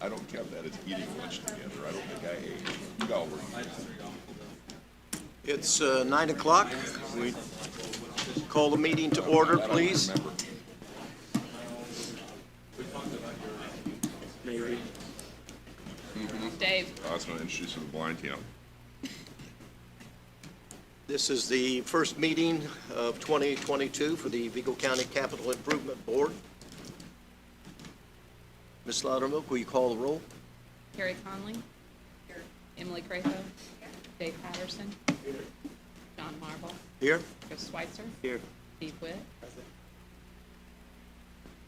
I don't count that as eating lunch together. I don't think I ate. Y'all were eating. It's 9 o'clock. We call the meeting to order, please. Dave. I was going to introduce you to the blind team. This is the first meeting of 2022 for the Vigo County Capital Improvement Board. Ms. Loudermilk, will you call the roll? Carrie Conley. Here. Emily Crapo. Dave Patterson. Here. John Marble. Here. Chris Schweitzer. Here. Steve Witt.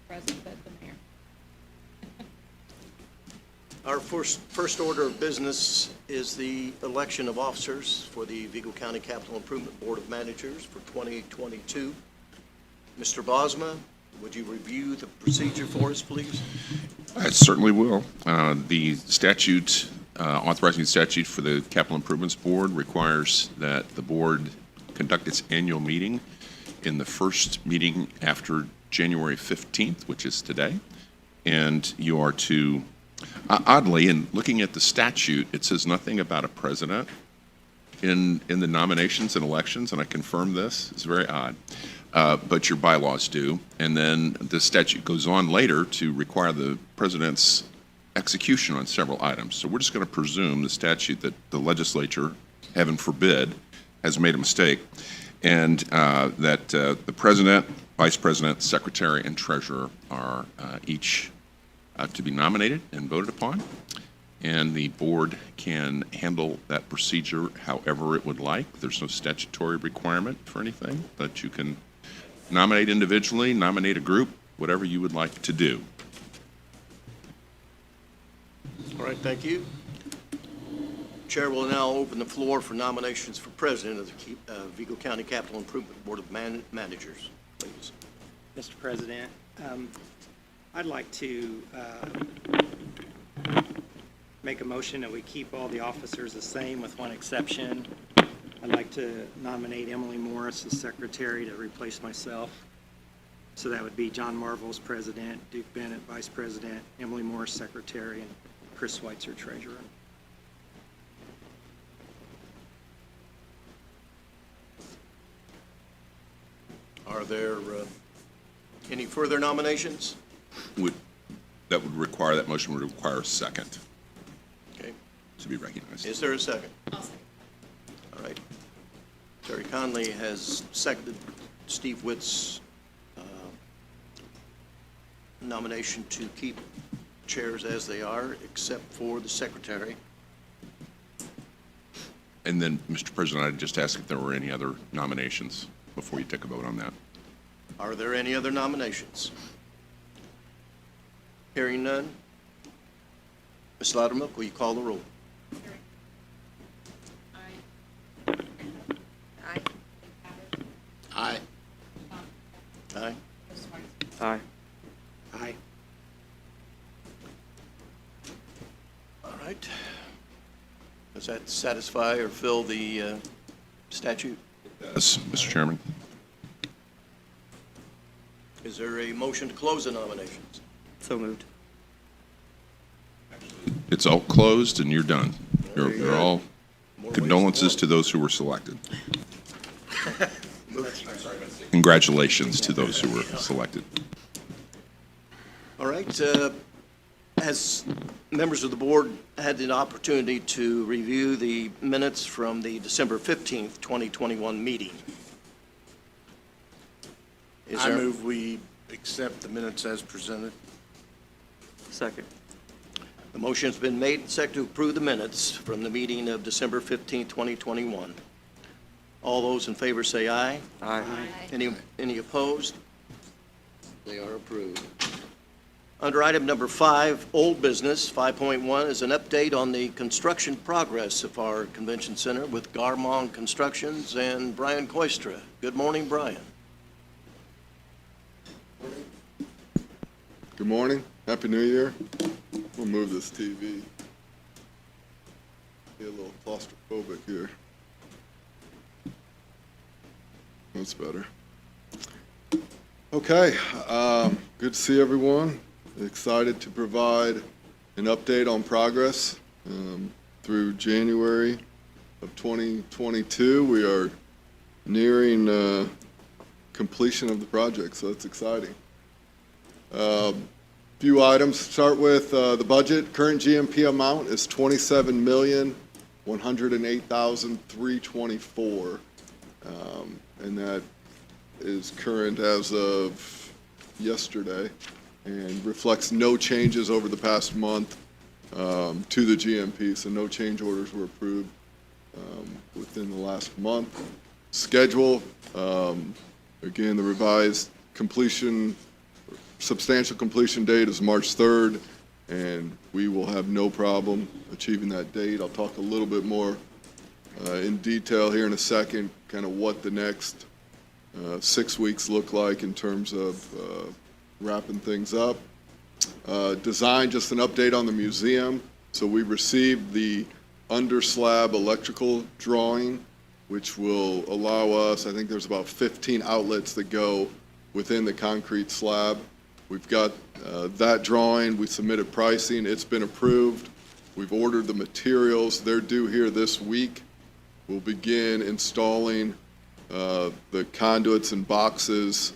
Present, but the mayor. Our first order of business is the election of officers for the Vigo County Capital Improvement Board of Managers for 2022. Mr. Bosma, would you review the procedure for us, please? I certainly will. The statute, authorizing the statute for the Capital Improvements Board requires that the board conduct its annual meeting in the first meeting after January 15th, which is today. And you are to, oddly, in looking at the statute, it says nothing about a president in the nominations and elections, and I confirm this. It's very odd. But your bylaws do. And then the statute goes on later to require the president's execution on several items. So we're just going to presume the statute that the legislature, heaven forbid, has made a mistake, and that the president, vice president, secretary, and treasurer are each to be nominated and voted upon. And the board can handle that procedure however it would like. There's no statutory requirement for anything, but you can nominate individually, nominate a group, whatever you would like to do. All right, thank you. Chair will now open the floor for nominations for president of the Vigo County Capital Improvement Board of Managers, please. Mr. President, I'd like to make a motion that we keep all the officers the same with one exception. I'd like to nominate Emily Morris as secretary to replace myself. So that would be John Marvel's president, Duke Bennett vice president, Emily Morris secretary, and Chris Schweitzer treasurer. Are there any further nominations? That motion would require a second Okay. to be recognized. Is there a second? I'll second. All right. Terry Conley has seconded Steve Witt's nomination to keep chairs as they are, except for the secretary. And then, Mr. President, I'd just ask if there were any other nominations before you take a vote on that. Are there any other nominations? Hearing none. Ms. Loudermilk, will you call the roll? Aye. Aye. Aye. Aye. Chris Schweitzer. Aye. Aye. All right. Does that satisfy or fill the statute? Yes, Mr. Chairman. Is there a motion to close the nominations? So moved. It's all closed and you're done. You're all More ways condolences than to those who were selected. Congratulations to those who were selected. All right. Has members of the board had the opportunity to review the minutes from the December 15th, 2021 meeting? I move we accept the minutes as presented. Second. The motion has been made and seconded to approve the minutes from the meeting of December 15th, 2021. All those in favor say aye. Aye. Any opposed? They are approved. Under item number 5, old business, 5.1 is an update on the construction progress of our convention center with Garmong Constructions and Brian Koistra. Good morning, Brian. Good morning. Happy New Year. We'll move this TV. Get a little claustrophobic here. That's better. Okay. Good to see everyone. Excited to provide an update on progress through January of 2022. We are nearing completion of the project, so that's exciting. Few items. Start with the budget. Current GMP amount is $27,108,324, and that is current as of yesterday and reflects no changes over the past month to the GMP, so no change orders were approved within the last month. Schedule, again, the revised completion, substantial completion date is March 3rd, and we will have no problem achieving that date. I'll talk a little bit more in detail here in a second, kind of what the next 6 weeks look like in terms of wrapping things up. Design, just an update on the museum. So we received the under slab electrical drawing, which will allow us, I think there's about 15 outlets that go within the concrete slab. We've got that drawing. We submitted pricing. It's been approved. We've ordered the materials. They're due here this week. We'll begin installing the conduits and boxes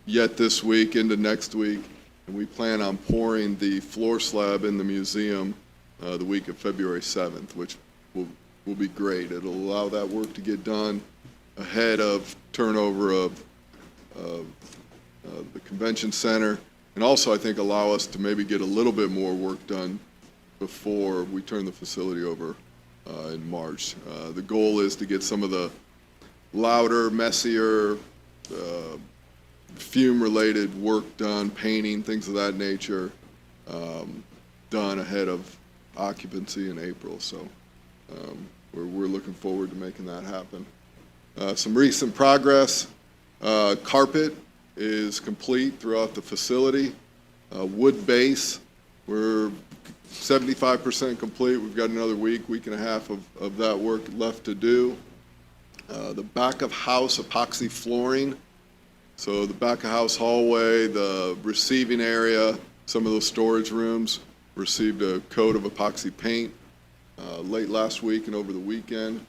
yet this week into next week. And we plan on pouring the floor slab in the museum the week of February 7th, which will be great. It'll allow that work to get done ahead of turnover of the convention center, and also I think allow us to maybe get a little bit more work done before we turn the facility over in March. The goal is to get some of the louder, messier, fume-related work done, painting, things of that nature, done ahead of occupancy in April. So we're looking forward to making that happen. Some recent progress. Carpet is complete throughout the facility. Wood base, we're 75% complete. We've got another week and a half of that work left to do. The back of house epoxy flooring. So the back of house hallway, the receiving area, some of those storage rooms received a coat of epoxy paint late last week and over the weekend.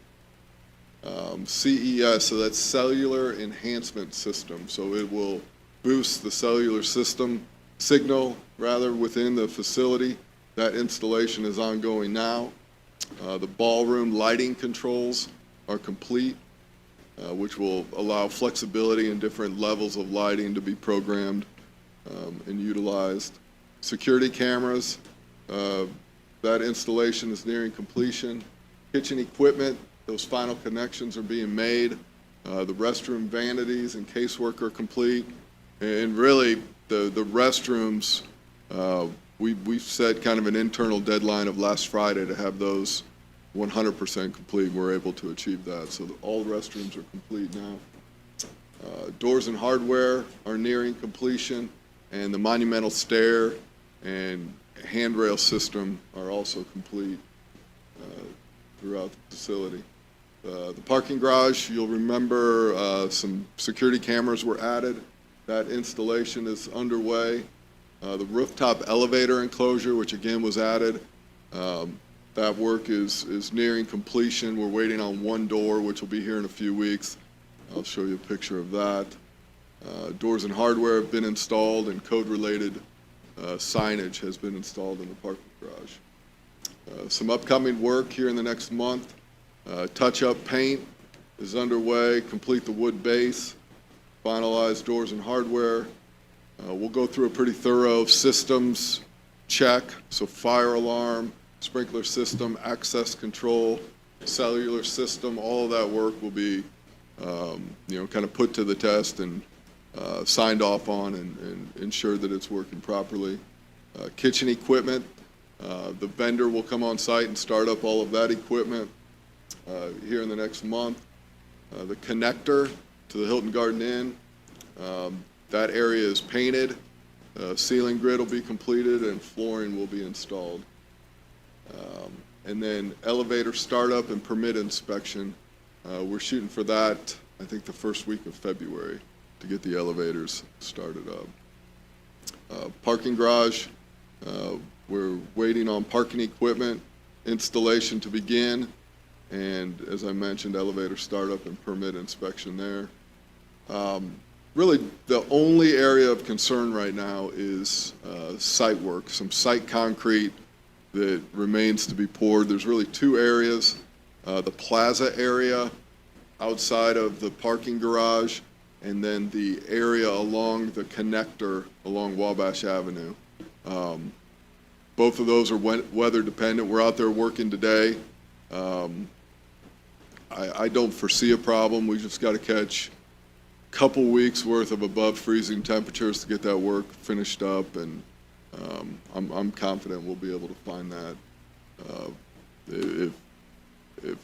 CES, so that's Cellular Enhancement System. So it will boost the cellular signal within the facility. That installation is ongoing now. The ballroom lighting controls are complete, which will allow flexibility in different levels of lighting to be programmed and utilized. Security cameras, that installation is nearing completion. Kitchen equipment, those final connections are being made. The restroom vanities and casework are complete. And really, the restrooms, we've set kind of an internal deadline of last Friday to have those 100% complete. We're able to achieve that. So all the restrooms are complete now. Doors and hardware are nearing completion, and the monumental stair and handrail system are also complete throughout the facility. The parking garage, you'll remember some security cameras were added. That installation is underway. The rooftop elevator enclosure, which again was added, that work is nearing completion. We're waiting on one door, which will be here in a few weeks. I'll show you a picture of that. Doors and hardware have been installed, and code-related signage has been installed in the parking garage. Some upcoming work here in the next month. Touch-up paint is underway, complete the wood base, finalize doors and hardware. We'll go through a pretty thorough systems check, so fire alarm, sprinkler system, access control, cellular system, all of that work will be kind of put to the test and signed off on and ensure that it's working properly. Kitchen equipment, the vendor will come on site and start up all of that equipment here in the next month. The connector to the Hilton Garden Inn, that area is painted. Ceiling grid will be completed and flooring will be installed. And then elevator startup and permit inspection. We're shooting for that, I think, the first week of February to get the elevators started up. Parking garage We're waiting on parking equipment installation to begin, and as I mentioned, elevator startup and permit inspection there. Really, the only area of concern right now is site work, some site concrete that remains to be poured. There's really two areas, the plaza area outside of the parking garage, and then the area along the connector along Wabash Avenue. Both of those are weather dependent. We're out there working today. I don't foresee a problem. We just got to catch a couple weeks worth of above freezing temperatures to get that work finished up, and I'm confident we'll be able to find that.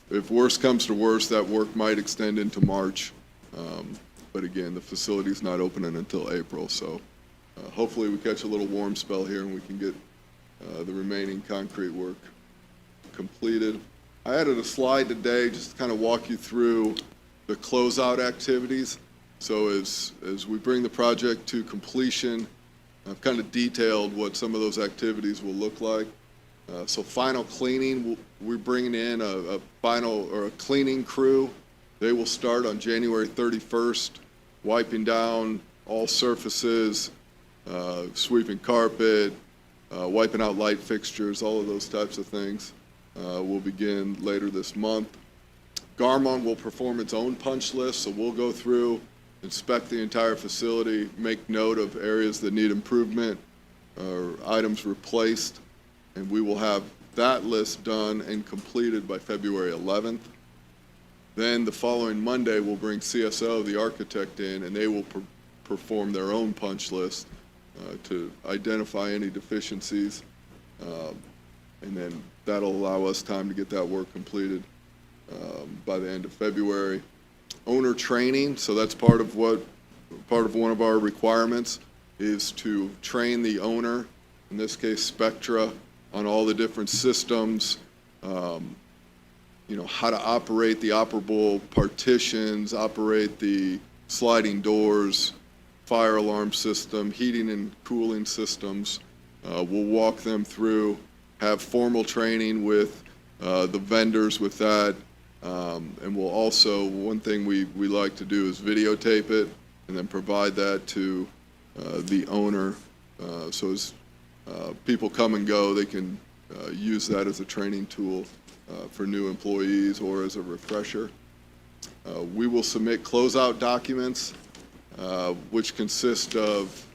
If worse comes to worse, that work might extend into March. But again, the facility's not opening until April, so hopefully we catch a little warm spell here and we can get the remaining concrete work completed. I added a slide today just to kind of walk you through the closeout activities. So as we bring the project to completion, I've kind of detailed what some of those activities will look like. So final cleaning, we're bringing in a final or a cleaning crew. They will start on January 31st, wiping down all surfaces, sweeping carpet, wiping out light fixtures, all of those types of things will begin later this month. Garmon will perform its own punch list, so we'll go through, inspect the entire facility, make note of areas that need improvement or items replaced, and we will have that list done and completed by February 11th. Then the following Monday, we'll bring CSO, the architect, in, and they will perform their own punch list to identify any deficiencies, and then that'll allow us time to get that work completed by the end of February. Owner training, so that's part of one of our requirements is to train the owner, in this case Spectra, on all the different systems, how to operate the operable partitions, operate the sliding doors, fire alarm system, heating and cooling systems. We'll walk them through, have formal training with the vendors with that, and we'll also, one thing we like to do is videotape it and then provide that to the owner. So as people come and go, they can use that as a training tool for new employees or as a refresher. We will submit closeout documents, which consist of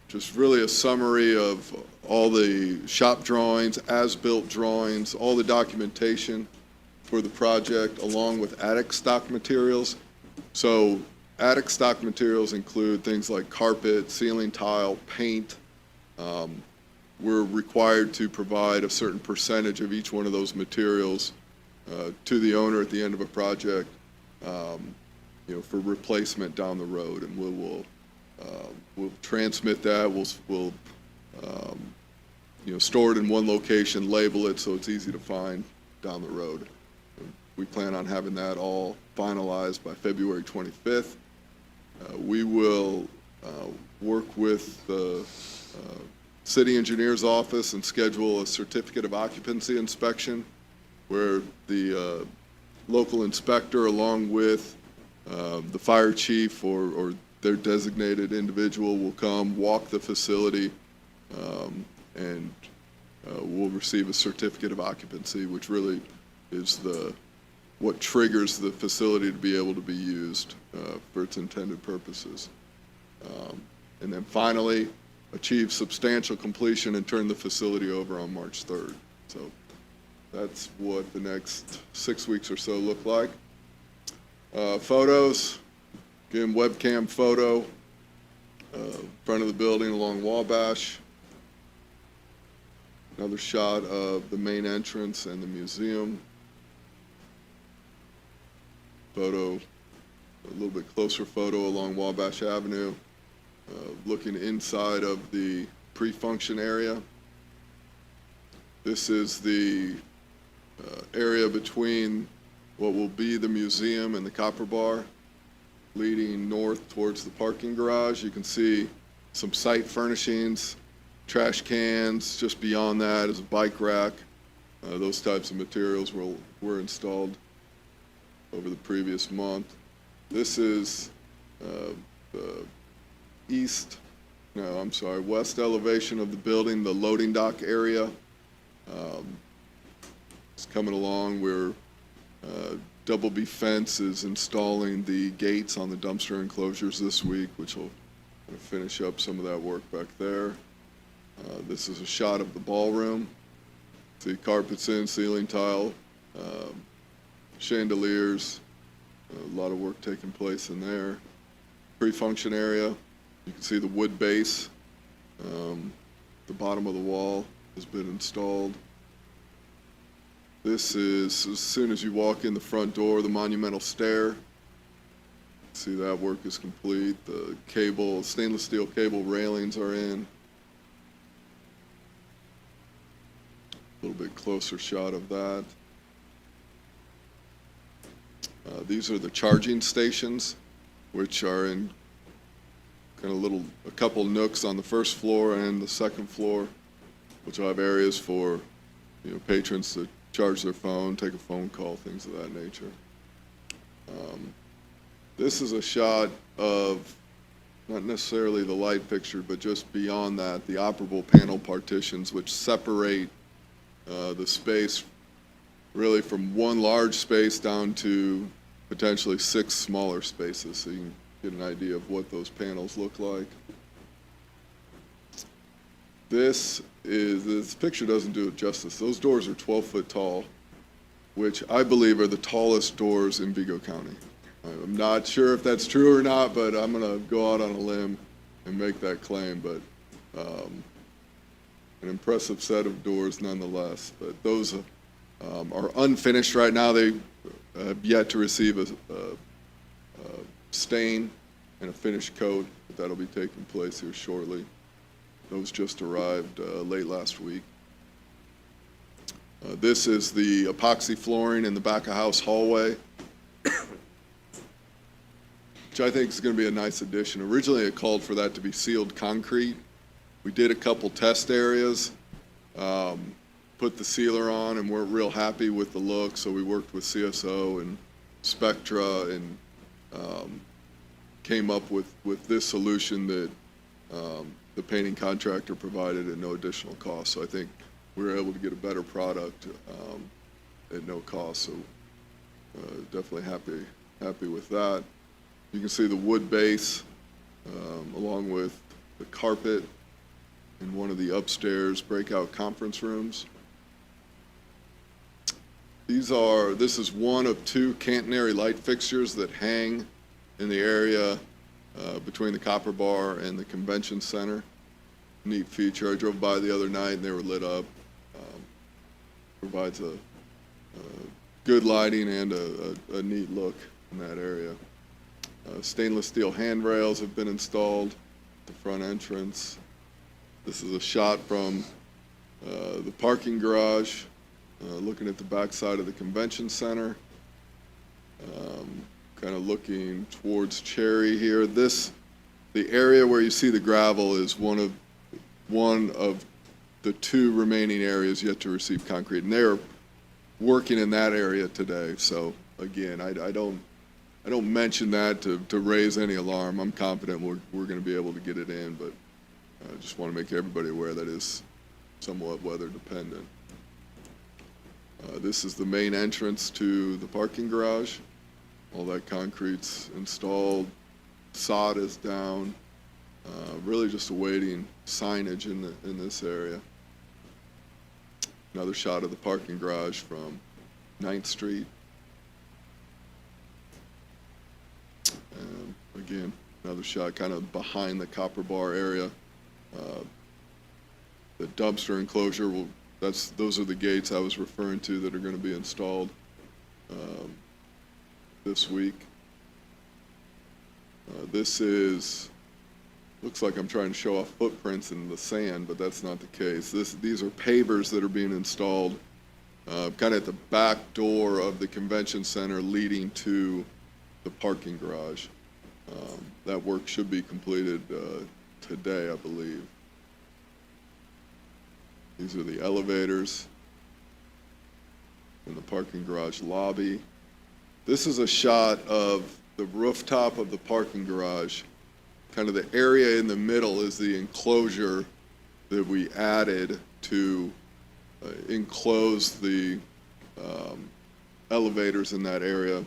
just really a summary of all the shop drawings, as-built drawings, all the documentation for the project, along with attic stock materials. So attic stock materials include things like carpet, ceiling tile, paint. We're required to provide a certain percentage of each one of those materials to the owner at the end of a project, for replacement down the road, and we'll transmit that. We'll store it in one location, label it so it's easy to find down the road. We plan on having that all finalized by February 25th. We will work with the city engineer's office and schedule a certificate of occupancy inspection where the local inspector, along with the fire chief or their designated individual, will come, walk the facility, and we'll receive a certificate of occupancy, which really is what triggers the facility to be able to be used for its intended purposes. And then finally, achieve substantial completion and turn the facility over on March 3rd. So that's what the next 6 weeks or so look like. Photos, again, webcam photo, front of the building along Wabash. Another shot of the main entrance and the museum. Photo, a little bit closer photo along Wabash Avenue, looking inside of the pre-function area. This is the area between what will be the museum and the Copper Bar, leading north towards the parking garage. You can see some site furnishings, trash cans. Just beyond that is a bike rack. Those types of materials were installed over the previous month. This is the west elevation of the building, the loading dock area. It's coming along. We're Double B Fence is installing the gates on the dumpster enclosures this week, which will finish up some of that work back there. This is a shot of the ballroom. See carpets in, ceiling tile, chandeliers, a lot of work taking place in there. Pre-function area, you can see the wood base. The bottom of the wall has been installed. This is, as soon as you walk in the front door, the monumental stair. See that work is complete. The cable, stainless steel cable railings are in. A little bit closer shot of that. These are the charging stations, which are in kind of a couple nooks on the first floor and the second floor, which will have areas for, patrons to charge their phone, take a phone call, things of that nature. This is a shot of not necessarily the light fixture, but just beyond that, the operable panel partitions, which separate the space really from one large space down to potentially 6 smaller spaces, so you can get an idea of what those panels look like. This picture doesn't do it justice. Those doors are 12 foot tall, which I believe are the tallest doors in Vigo County. I'm not sure if that's true or not, but I'm going to go out on a limb and make that claim. But an impressive set of doors nonetheless. But those are unfinished right now. They have yet to receive a stain and a finish coat, but that'll be taking place here shortly. Those just arrived late last week. This is the epoxy flooring in the back of house hallway, which I think is going to be a nice addition. Originally, it called for that to be sealed concrete. We did a couple test areas, put the sealer on, and weren't real happy with the look, so we worked with CSO and Spectra and came up with this solution that the painting contractor provided at no additional cost. So I think we were able to get a better product at no cost. So definitely happy with that. You can see the wood base along with the carpet in one of the upstairs breakout conference rooms. This is one of 2 catenary light fixtures that hang in the area between the Copper Bar and the Convention Center. Neat feature. I drove by the other night and they were lit up. Provides a good lighting and a neat look in that area. Stainless steel handrails have been installed at the front entrance. This is a shot from the parking garage, looking at the backside of the Convention Center. Kind of looking towards Cherry here. The area where you see the gravel is one of the 2 remaining areas yet to receive concrete, and they're working in that area today. So again, I don't mention that to raise any alarm. I'm confident we're going to be able to get it in, but I just want to make everybody aware that is somewhat weather dependent. This is the main entrance to the parking garage. All that concrete's installed, sod is down, really just awaiting signage in this area. Another shot of the parking garage from 9th Street. Again, another shot kind of behind the Copper Bar area. The dumpster enclosure, those are the gates I was referring to that are going to be installed this week. Looks like I'm trying to show off footprints in the sand, but that's not the case. These are pavers that are being installed kind of at the back door of the Convention Center leading to the parking garage. That work should be completed today, I believe. These are the elevators in the parking garage lobby. This is a shot of the rooftop of the parking garage. Kind of the area in the middle is the enclosure that we added to enclose the elevators in that area.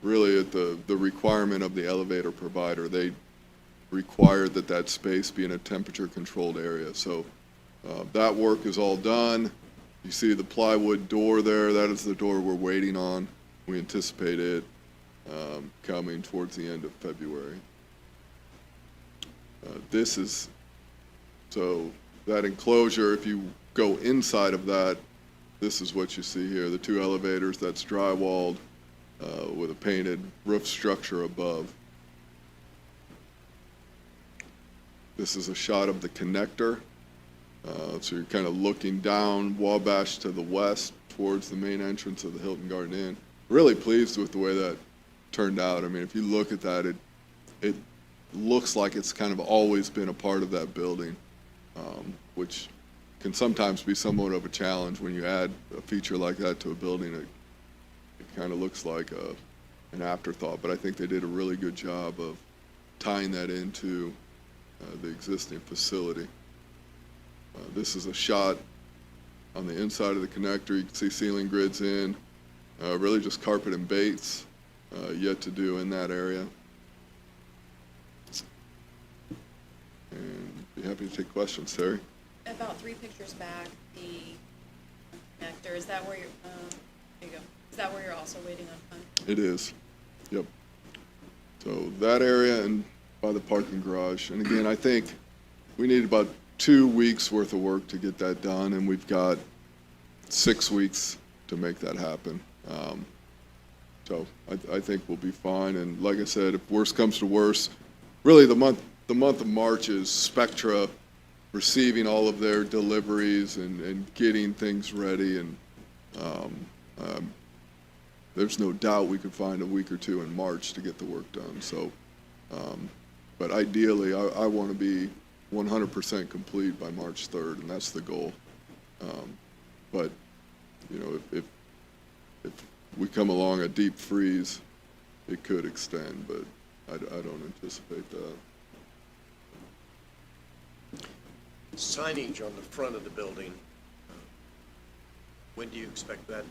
Really at the requirement of the elevator provider. They required that that space be in a temperature-controlled area. So that work is all done. You see the plywood door there. That is the door we're waiting on. We anticipate it coming towards the end of February. So that enclosure, if you go inside of that, this is what you see here. The two elevators, that's drywalled with a painted roof structure above. This is a shot of the connector. So you're kind of looking down Wabash to the west towards the main entrance of the Hilton Garden Inn. Really pleased with the way that turned out. I mean, if you look at that, it looks like it's kind of always been a part of that building, which can sometimes be somewhat of a challenge when you add a feature like that to a building. It kind of looks like an afterthought, but I think they did a really good job of tying that into the existing facility. This is a shot on the inside of the connector. You can see ceiling grids in, really just carpet and baits yet to do in that area. And be happy to take questions, Terry. About 3 pictures back, the connector, is that where you're, there you go. Is that where you're also waiting on funds? It is, yep. So that area and by the parking garage. And again, I think we need about 2 weeks worth of work to get that done, and we've got 6 weeks to make that happen. So I think we'll be fine. And like I said, if worst comes to worst, really the month of March is Spectra receiving all of their deliveries and getting things ready. And there's no doubt we could find a week or two in March to get the work done. So, but ideally, I want to be 100% complete by March 3rd, and that's the goal. But, you know, if we come along a deep freeze, it could extend, but I don't anticipate that. Signage on the front of the building, when do you expect that?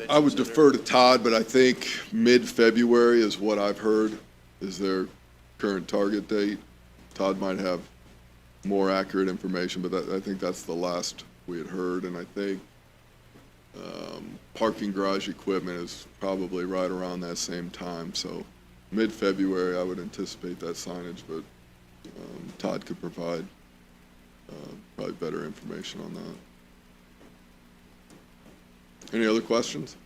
I would defer to Todd, but I think mid-February is what I've heard is their current target date. Todd might have more accurate information, but I think that's the last we had heard. And I think parking garage equipment is probably right around that same time. So mid-February, I would anticipate that signage, but Todd could provide probably better information on that. Any other questions?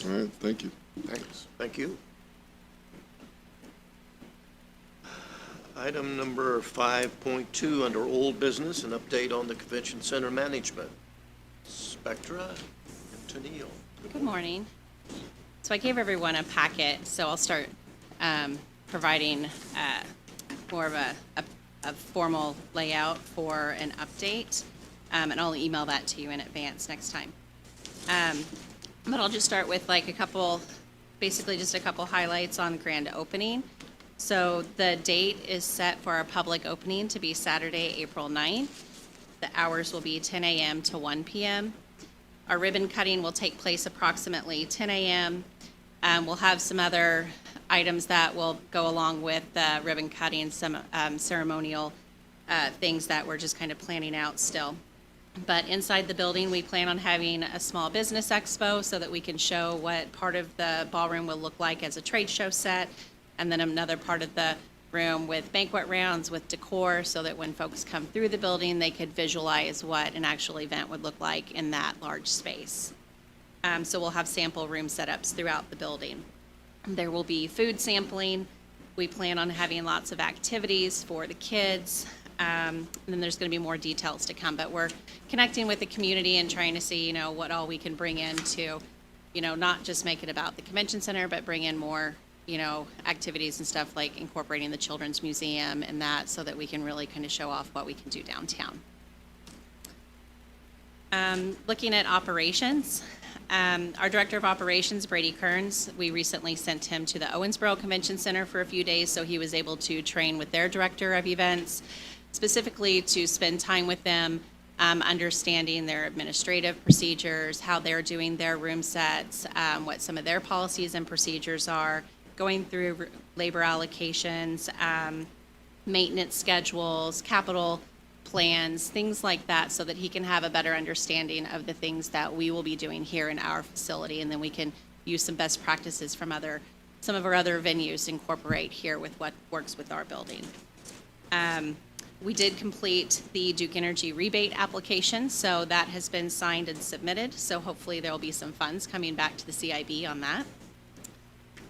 All right, thank you. Thanks. Thank you. Item number 5.2 under old business, an update on the convention center management. Spectra and Tennille. Good morning. So I gave everyone a packet, so I'll start providing more of a formal layout for an update, and I'll email that to you in advance next time. But I'll just start with like basically just a couple highlights on grand opening. So the date is set for our public opening to be Saturday, April 9th. The hours will be 10 a.m. to 1 p.m. Our ribbon cutting will take place approximately 10 a.m. We'll have some other items that will go along with the ribbon cutting, some ceremonial things that we're just kind of planning out still. But inside the building, we plan on having a small business expo so that we can show what part of the ballroom will look like as a trade show set, and then another part of the room with banquet rounds, with decor, so that when folks come through the building, they could visualize what an actual event would look like in that large space. So we'll have sample room setups throughout the building. There will be food sampling. We plan on having lots of activities for the kids. And then there's going to be more details to come, but we're connecting with the community and trying to see, what all we can bring in to, not just make it about the convention center, but bring in more activities and stuff like incorporating the Children's Museum and that, so that we can really kind of show off what we can do downtown. Looking at operations, our Director of Operations, Brady Kearns, we recently sent him to the Owensboro Convention Center for a few days, so he was able to train with their Director of Events, specifically to spend time with them, understanding their administrative procedures, how they're doing their room sets, what some of their policies and procedures are, going through labor allocations, maintenance schedules, capital plans, things like that, so that he can have a better understanding of the things that we will be doing here in our facility, and then we can use some best practices from some of our other venues to incorporate here with what works with our building. We did complete the Duke Energy rebate application, so that has been signed and submitted, so hopefully there will be some funds coming back to the CIB on that.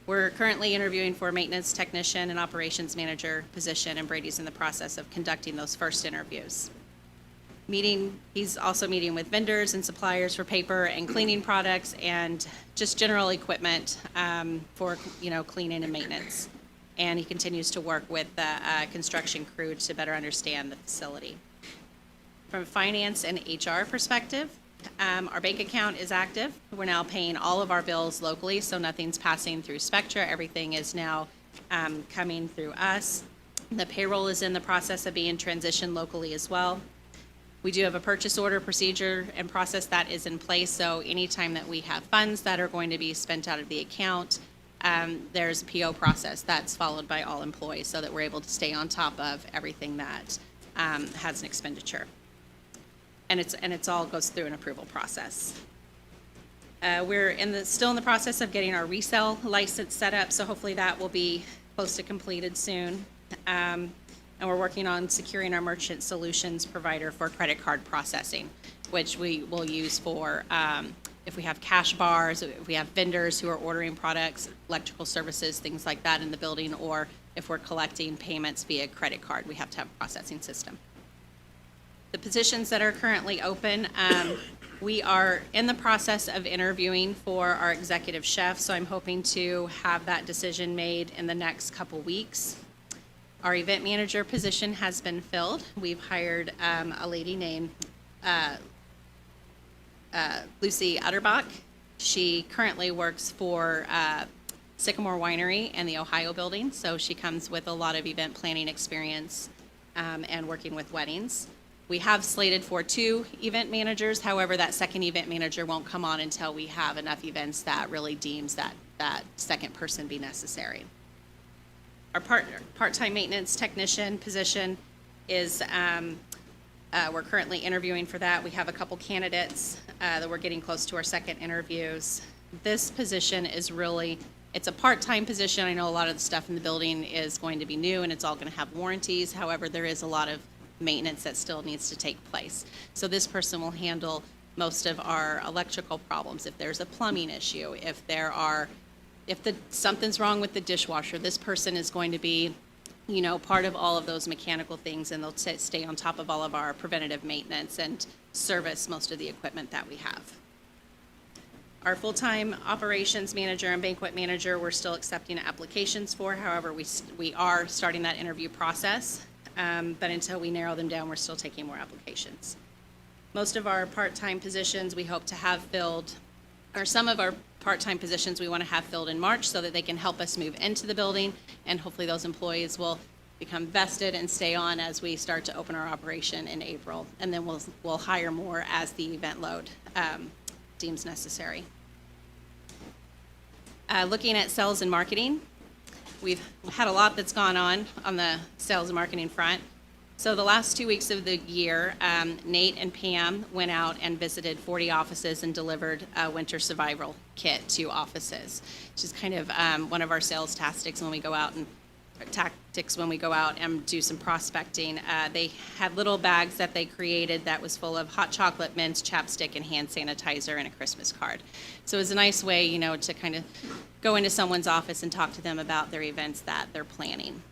We're currently interviewing for a maintenance technician and operations manager position, and Brady's in the process of conducting those first interviews. He's also meeting with vendors and suppliers for paper and cleaning products and just general equipment for cleaning and maintenance. And he continues to work with the construction crew to better understand the facility. From a finance and HR perspective, our bank account is active. We're now paying all of our bills locally, so nothing's passing through Spectra. Everything is now coming through us. The payroll is in the process of being transitioned locally as well. We do have a purchase order procedure and process that is in place, so anytime that we have funds that are going to be spent out of the account, there's a PO process that's followed by all employees, so that we're able to stay on top of everything that has an expenditure. And it's all goes through an approval process. We're still in the process of getting our resale license set up, so hopefully that will be close to completed soon. And we're working on securing our merchant solutions provider for credit card processing, which we will use for if we have cash bars, if we have vendors who are ordering products, electrical services, things like that in the building, or if we're collecting payments via credit card, we have to have a processing system. The positions that are currently open, we are in the process of interviewing for our executive chef, so I'm hoping to have that decision made in the next couple weeks. Our event manager position has been filled. We've hired a lady named Lucy Utterbach. She currently works for Sycamore Winery and the Ohio building, so she comes with a lot of event planning experience and working with weddings. We have slated for 2 event managers. However, that second event manager won't come on until we have enough events that really deems that second person be necessary. Our part-time maintenance technician position is, we're currently interviewing for that. We have a couple candidates that we're getting close to our second interviews. This position is it's a part-time position. I know a lot of the stuff in the building is going to be new and it's all going to have warranties. However, there is a lot of maintenance that still needs to take place. So this person will handle most of our electrical problems. If there's a plumbing issue, if something's wrong with the dishwasher, this person is going to be, part of all of those mechanical things, and they'll stay on top of all of our preventative maintenance and service most of the equipment that we have. Our full-time operations manager and banquet manager, we're still accepting applications for. However, we are starting that interview process. But until we narrow them down, we're still taking more applications. Most of our part-time positions we hope to have filled, or some of our part-time positions we want to have filled in March, so that they can help us move into the building, and hopefully those employees will become vested and stay on as we start to open our operation in April. And then we'll hire more as the event load deems necessary. Looking at sales and marketing, we've had a lot that's gone on the sales and marketing front. So the last 2 weeks of the year, Nate and Pam went out and visited 40 offices and delivered a winter survival kit to offices, which is kind of one of our sales tactics when we go out and do some prospecting. They had little bags that they created that was full of hot chocolate mints, chapstick, and hand sanitizer, and a Christmas card. So it was a nice way, to kind of go into someone's office and talk to them about their events that they're planning.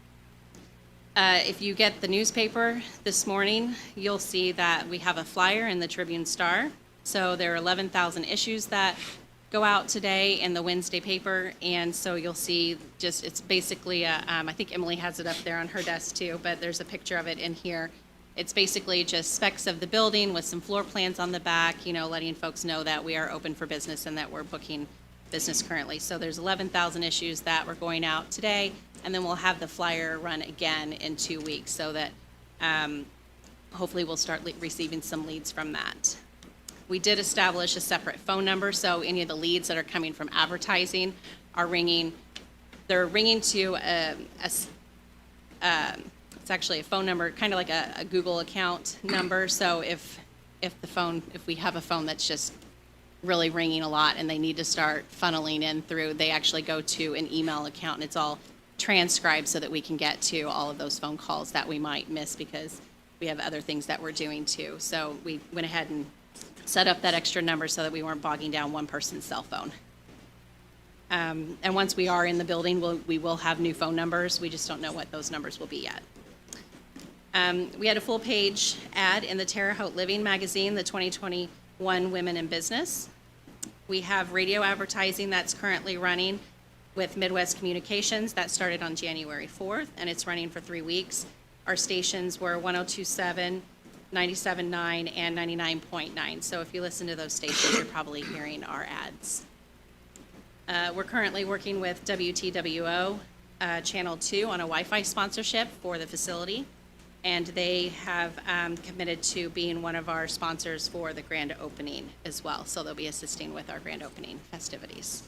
If you get the newspaper this morning, you'll see that we have a flyer in the Tribune Star. So there are 11,000 issues that go out today in the Wednesday paper, and so you'll see just, it's basically, I think Emily has it up there on her desk too, but there's a picture of it in here. It's basically just specs of the building with some floor plans on the back, letting folks know that we are open for business and that we're booking business currently. So there's 11,000 issues that we're going out today, and then we'll have the flyer run again in 2 weeks so that hopefully we'll start receiving some leads from that. We did establish a separate phone number, so any of the leads that are coming from advertising are ringing. They're ringing to it's actually a phone number, kind of like a Google account number. So if we have a phone that's just really ringing a lot and they need to start funneling in through, they actually go to an email account, and it's all transcribed so that we can get to all of those phone calls that we might miss because we have other things that we're doing too. So we went ahead and set up that extra number so that we weren't bogging down one person's cell phone. And once we are in the building, we will have new phone numbers. We just don't know what those numbers will be yet. We had a full-page ad in the Terre, Haute Living magazine, the 2021 Women in Business. We have radio advertising that's currently running with Midwest Communications. That started on January 4th, and it's running for 3 weeks. Our stations were 102.7, 97.9, and 99.9. So if you listen to those stations, you're probably hearing our ads. We're currently working with WTWO Channel 2 on a Wi-Fi sponsorship for the facility, and they have committed to being one of our sponsors for the grand opening as well. So they'll be assisting with our grand opening festivities.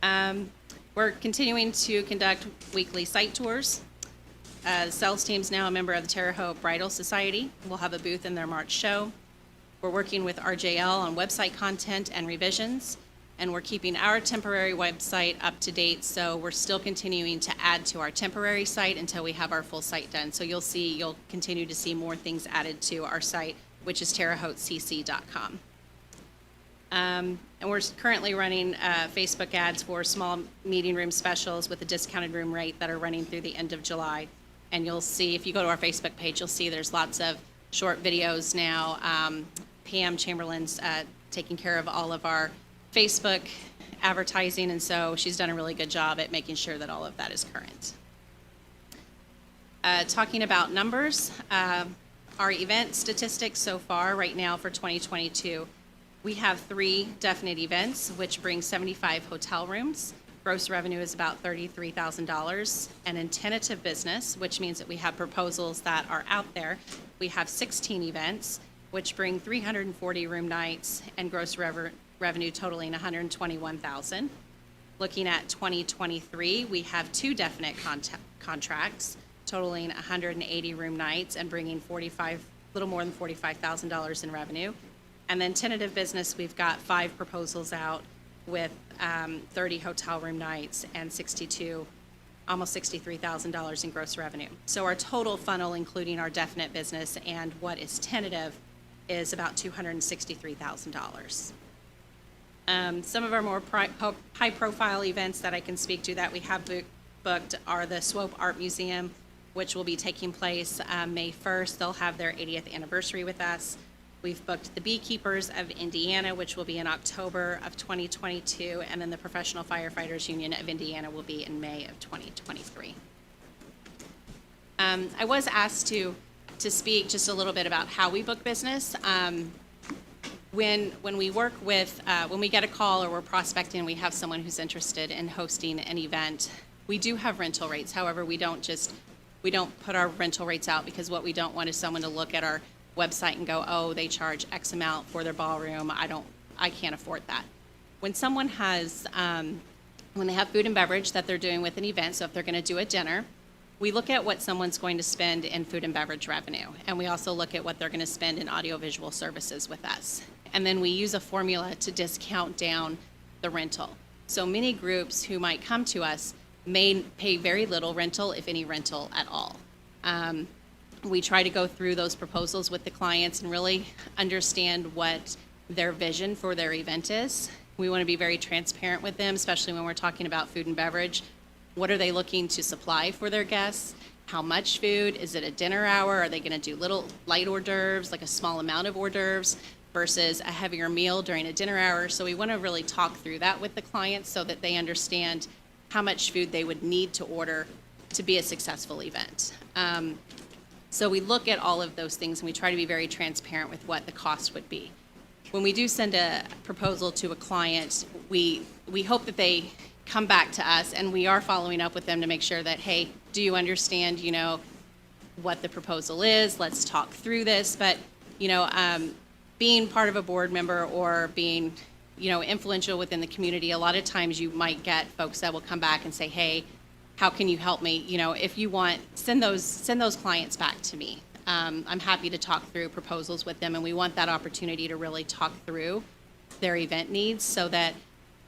We're continuing to conduct weekly site tours. The sales team's now a member of the Terre Haute Bridal Society. We'll have a booth in their March show. We're working with RJL on website content and revisions, and we're keeping our temporary website up to date, so we're still continuing to add to our temporary site until we have our full site done. So you'll continue to see more things added to our site, which is terrehotecc.com. And we're currently running Facebook ads for small meeting room specials with a discounted room rate that are running through the end of July. And you'll see, if you go to our Facebook page, you'll see there's lots of short videos now. Pam Chamberlain's taking care of all of our Facebook advertising, and so she's done a really good job at making sure that all of that is current. Talking about numbers, our event statistics so far right now for 2022, we have 3 definite events, which brings 75 hotel rooms. Gross revenue is about $33,000. And in tentative business, which means that we have proposals that are out there, we have 16 events, which bring 340 room nights and gross revenue totaling $121,000. Looking at 2023, we have 2 definite contracts totaling 180 room nights and bringing little more than $45,000 in revenue. And then tentative business, we've got 5 proposals out with 30 hotel room nights and almost $63,000 in gross revenue. So our total funnel, including our definite business and what is tentative, is about $263,000. Some of our more high-profile events that I can speak to that we have booked are the Swope Art Museum, which will be taking place May 1st. They'll have their 80th anniversary with us. We've booked the Beekeepers of Indiana, which will be in October of 2022, and then the Professional Firefighters Union of Indiana will be in May of 2023. I was asked to speak just a little bit about how we book business. When we work with, when we get a call or we're prospecting, we have someone who's interested in hosting an event, we do have rental rates. However, we don't put our rental rates out because what we don't want is someone to look at our website and go, oh, they charge X amount for their ballroom. I can't afford that. When someone has, when they have food and beverage that they're doing with an event, so if they're going to do a dinner, we look at what someone's going to spend in food and beverage revenue, and we also look at what they're going to spend in audiovisual services with us. And then we use a formula to discount down the rental. So many groups who might come to us may pay very little rental, if any rental at all. We try to go through those proposals with the clients and really understand what their vision for their event is. We want to be very transparent with them, especially when we're talking about food and beverage. What are they looking to supply for their guests? How much food? Is it a dinner hour? Are they going to do little light hors d'oeuvres, like a small amount of hors d'oeuvres? versus a heavier meal during a dinner hour. So we want to really talk through that with the clients so that they understand how much food they would need to order to be a successful event. So we look at all of those things and we try to be very transparent with what the cost would be. When we do send a proposal to a client, we hope that they come back to us, and we are following up with them to make sure that, hey, do you understand, what the proposal is? Let's talk through this. But, being part of a board member or being, influential within the community, a lot of times you might get folks that will come back and say, hey, how can you help me? If you want, send those clients back to me. I'm happy to talk through proposals with them, and we want that opportunity to really talk through their event needs so that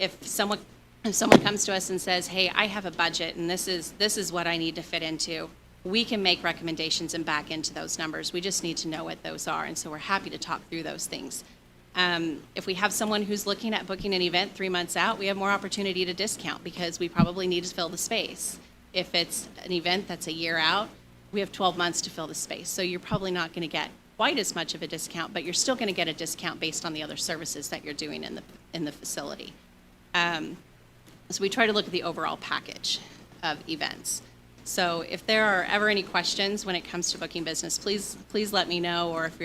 if someone comes to us and says, hey, I have a budget and this is what I need to fit into, we can make recommendations and back into those numbers. We just need to know what those are, and so we're happy to talk through those things. If we have someone who's looking at booking an event 3 months out, we have more opportunity to discount because we probably need to fill the space. If it's an event that's a year out, we have 12 months to fill the space. So you're probably not going to get quite as much of a discount, but you're still going to get a discount based on the other services that you're doing in the facility. So we try to look at the overall package of events. So if there are ever any questions when it comes to booking business, please let me know, or if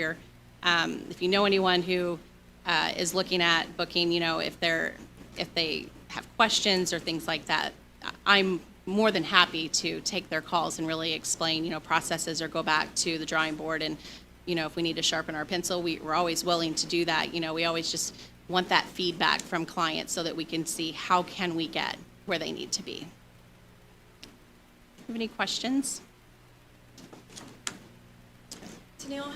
you know anyone who is looking at booking, if they have questions or things like that, I'm more than happy to take their calls and really explain, processes, or go back to the drawing board. And, if we need to sharpen our pencil, we're always willing to do that. We always just want that feedback from clients so that we can see how can we get where they need to be. Have any questions? Tennille,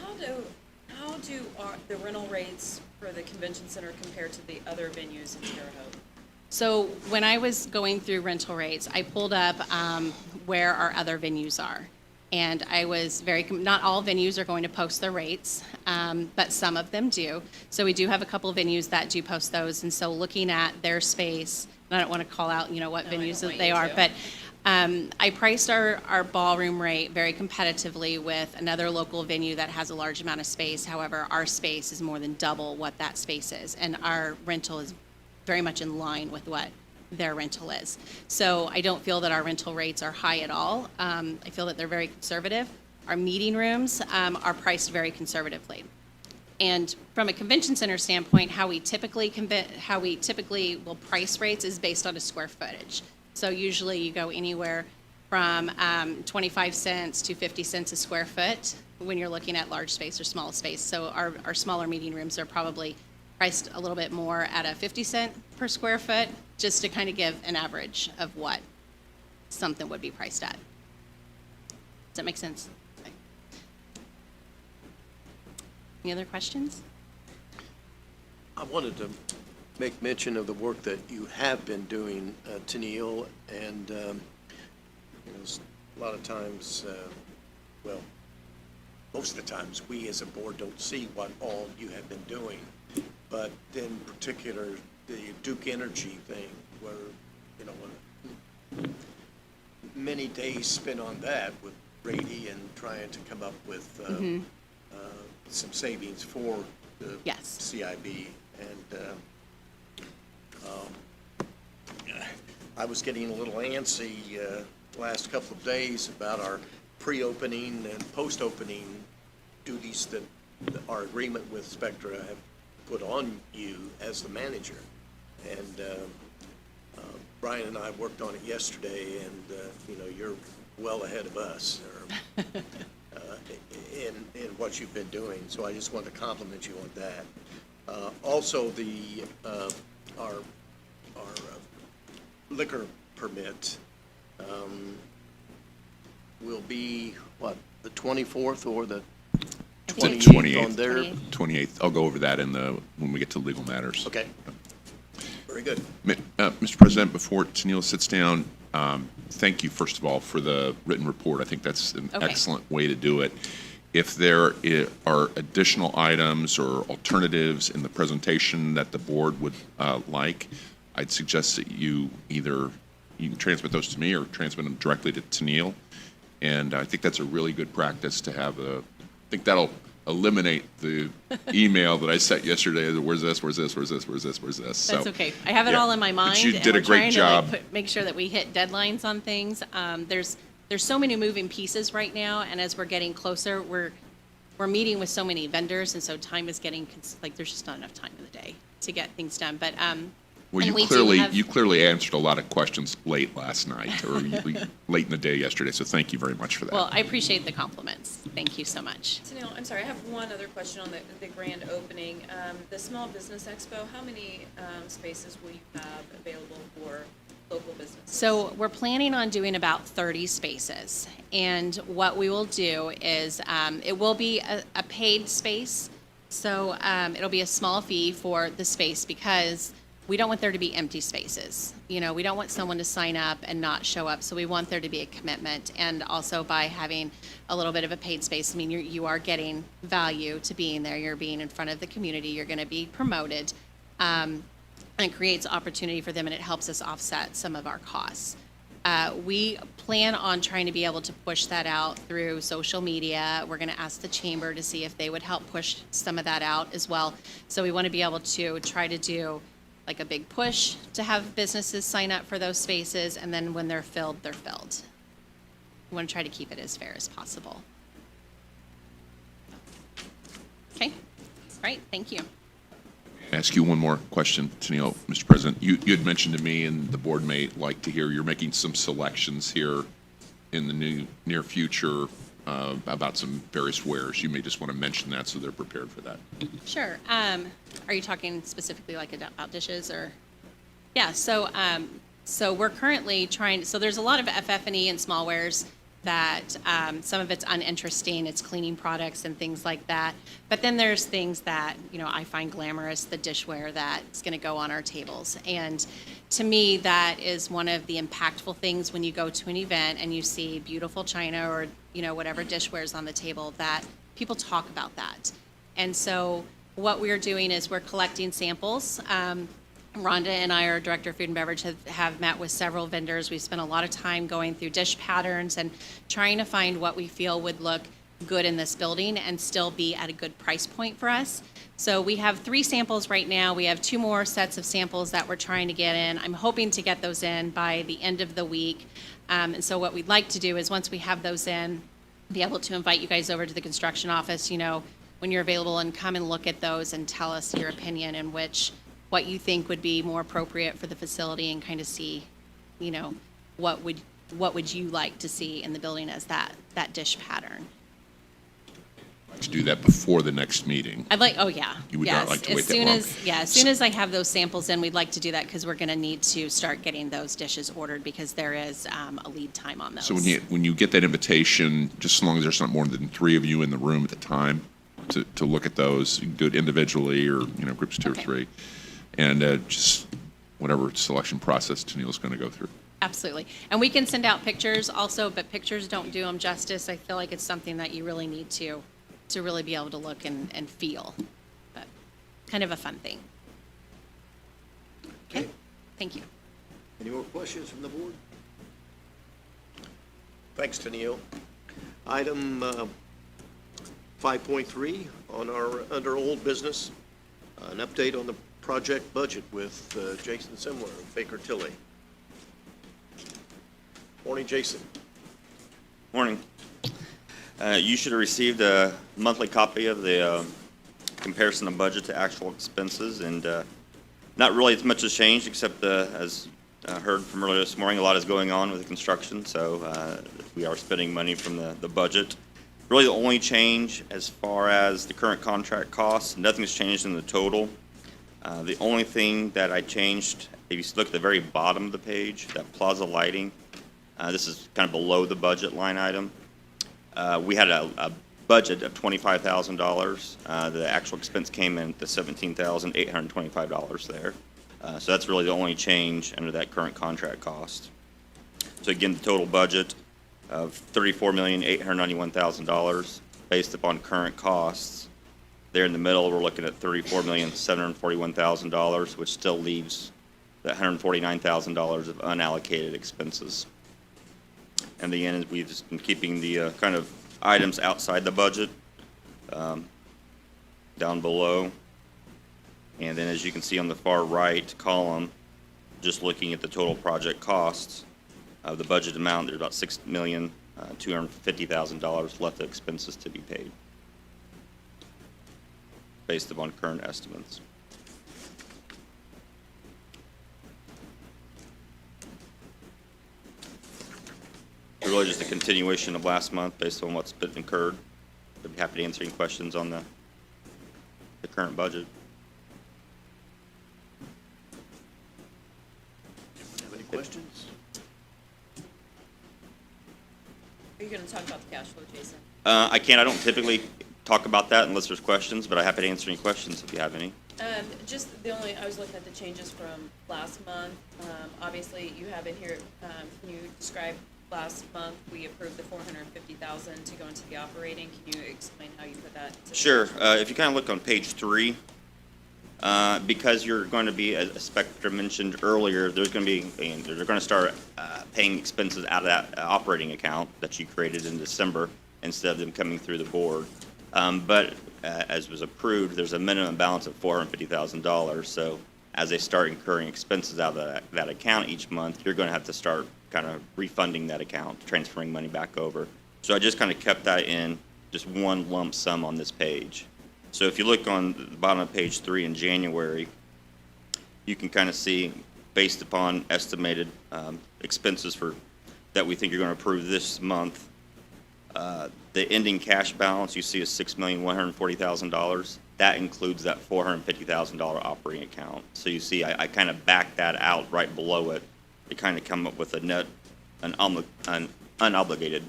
how do the rental rates for the convention center compare to the other venues in Terre Haute? So when I was going through rental rates, I pulled up where our other venues are. And I was not all venues are going to post their rates, but some of them do. So we do have a couple of venues that do post those. And so looking at their space, and I don't want to call out, what venues that they are, but I priced our ballroom rate very competitively with another local venue that has a large amount of space. However, our space is more than double what that space is. And our rental is very much in line with what their rental is. So I don't feel that our rental rates are high at all. I feel that they're very conservative. Our meeting rooms are priced very conservatively. And from a convention center standpoint, how we typically will price rates is based on a square footage. So usually you go anywhere from 25 cents to 50 cents a square foot when you're looking at large space or small space. So our smaller meeting rooms are probably priced a little bit more at a 50 cent per square foot, just to kind of give an average of what something would be priced at. Does that make sense? Okay. Any other questions? I wanted to make mention of the work that you have been doing, Tennille, and a lot of times, most of the times, we as a board don't see what all you have been doing. But in particular, the Duke Energy thing, where, many days spent on that with Brady and trying to come up with some savings for the CIB. And I was getting a little antsy last couple of days about our pre-opening and post-opening duties that our agreement with Spectra have put on you as the manager. And Brian and I worked on it yesterday, and you're well ahead of us in what you've been doing. So I just want to compliment you on that. Also, our liquor permit will be what, the 24th or the 28th on there? 28th. I'll go over that when we get to legal matters. Okay. Very good. Mr. President, before Tennille sits down, thank you, first of all, for the written report. I think that's an excellent way to do it. If there are additional items or alternatives in the presentation that the board would like, I'd suggest that you can transmit those to me or transmit them directly to Tennille. And I think that's a really good practice to have I think that'll eliminate the email that I sent yesterday. Where's this? Where's this? Where's this? Where's this? Where's this? So, That's okay. I have it yeah. all in my mind. But you and did a we're great trying job. To, like, make sure that we hit deadlines on things. There's so many moving pieces right now, and as we're getting closer, we're meeting with so many vendors, and so time is getting, like, there's just not enough time in the day to get things done. But Well, and you we do clearly have- you clearly answered a lot of questions late last night or late in the day yesterday. So thank you very much for that. Well, I appreciate the compliments. Thank you so much. Tanil, I'm sorry, I have one other question on the grand opening. The Small Business Expo, how many spaces will you have available for local businesses? So we're planning on doing about 30 spaces. And what we will do is it will be a paid space. So it'll be a small fee for the space because we don't want there to be empty spaces. You know, we don't want someone to sign up and not show up. So we want there to be a commitment. And also by having a little bit of a paid space, I mean, you are getting value to being there. You're being in front of the community. You're going to be promoted. And it creates opportunity for them, and it helps us offset some of our costs. We plan on trying to be able to push that out through social media. We're going to ask the chamber to see if they would help push some of that out as well. So we want to be able to try to do like a big push to have businesses sign up for those spaces, and then when they're filled, they're filled. We want to try to keep it as fair as possible. Okay, all right, thank you. Ask you one more question, Tenille, Mr. President. You had mentioned to me, and the board may like to hear, you're making some selections here in the near future about some various wares. You may just want to mention that so they're prepared for that. Sure. Are you talking specifically like about dishes or? Yeah. So we're currently trying. So there's a lot of FF&E and small wares that some of it's uninteresting. It's cleaning products and things like that. But then there's things that I find glamorous, the dishware that's going to go on our tables. And to me, that is one of the impactful things when you go to an event and you see beautiful china or whatever dishware is on the table, that people talk about that. And so what we're doing is we're collecting samples. Rhonda and I, our Director of Food and Beverage, have met with several vendors. We've spent a lot of time going through dish patterns and trying to find what we feel would look good in this building and still be at a good price point for us. So we have 3 samples right now. We have 2 more sets of samples that we're trying to get in. I'm hoping to get those in by the end of the week. And so what we'd like to do is once we have those in, be able to invite you guys over to the construction office, when you're available, and come and look at those and tell us your opinion and what you think would be more appropriate for the facility, and kind of see, what would you like to see in the building as that dish pattern. To do that before the next meeting. I'd like, oh yeah. You would yes. not like to wait as that soon long. as soon as I have those samples in, we'd like to do that because we're going to need to start getting those dishes ordered because there is a lead time on those. So when you get that invitation, just as long as there's not more than 3 of you in the room at the time to look at those, you can do it individually or groups of 2 or 3, and just whatever selection process Tenille's going to go through. Absolutely. And we can send out pictures also, but pictures don't do them justice. I feel like it's something that you really need to really be able to look and feel. But kind of a fun thing. Okay. Thank you. Any more questions from the board? Thanks, Tenille. Item 5.3 on our under old business, an update on the project budget with Jason Simler of Baker Tilly. Morning, Jason. Morning. You should have received a monthly copy of the comparison of budget to actual expenses, and not really as much has changed, except as heard from earlier this morning, a lot is going on with the construction, so we are spending money from the budget. Really, the only change as far as the current contract costs, nothing's changed in the total. The only thing that I changed, if you look at the very bottom of the page, that plaza lighting, this is kind of below the budget line item. We had a budget of $25,000. The actual expense came in at the $17,825 there. So that's really the only change under that current contract cost. So again, the total budget of $34,891,000 based upon current costs. There in the middle, we're looking at $34,741,000, which still leaves that $149,000 of unallocated expenses. And the end is we've just been keeping the kind of items outside the budget down below. And then as you can see on the far right column, just looking at the total project costs of the budget amount, there's about $6,250,000 left of expenses to be paid based upon current estimates. It's really just a continuation of last month based on what's been incurred. I'd be happy to answer any questions on the current budget. Have any questions? Are you gonna talk about the cash flow, Jason? I can't, I don't typically talk about that unless there's questions, but I'm happy to answer any questions if you have any. Just the only, I was looking at the changes from last month. Obviously, you have in here, can you describe, last month, we approved the $450,000 to go into the operating. Can you explain how you put that? Sure. If you kind of look on page 3, because you're going to be, as Spectre mentioned earlier, there's going to be, they're going to start paying expenses out of that operating account that you created in December instead of them coming through the board. But as was approved, there's a minimum balance of $450,000. So as they start incurring expenses out of that account each month, you're going to have to start kind of refunding that account, transferring money back over. So I just kind of kept that in just one lump sum on this page. So if you look on the bottom of page 3 in January, you can kind of see, based upon estimated expenses that we think you're going to approve this month, the ending cash balance you see is $6,140,000. That includes that $450,000 operating account. So you see, I kind of backed that out right below it to kind of come up with an unobligated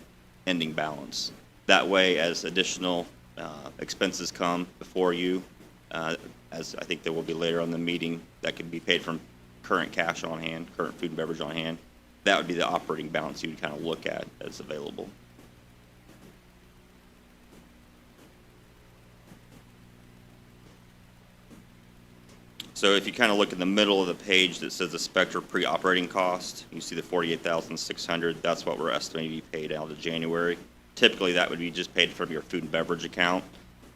ending balance. That way, as additional expenses come before you, as I think there will be later on in the meeting, that could be paid from current cash on hand, current food and beverage on hand. That would be the operating balance you would kind of look at as available. So if you kind of look in the middle of the page that says the Spectre pre-operating cost, you see the $48,600. That's what we're estimating to be paid out of January. Typically, that would be just paid from your food and beverage account.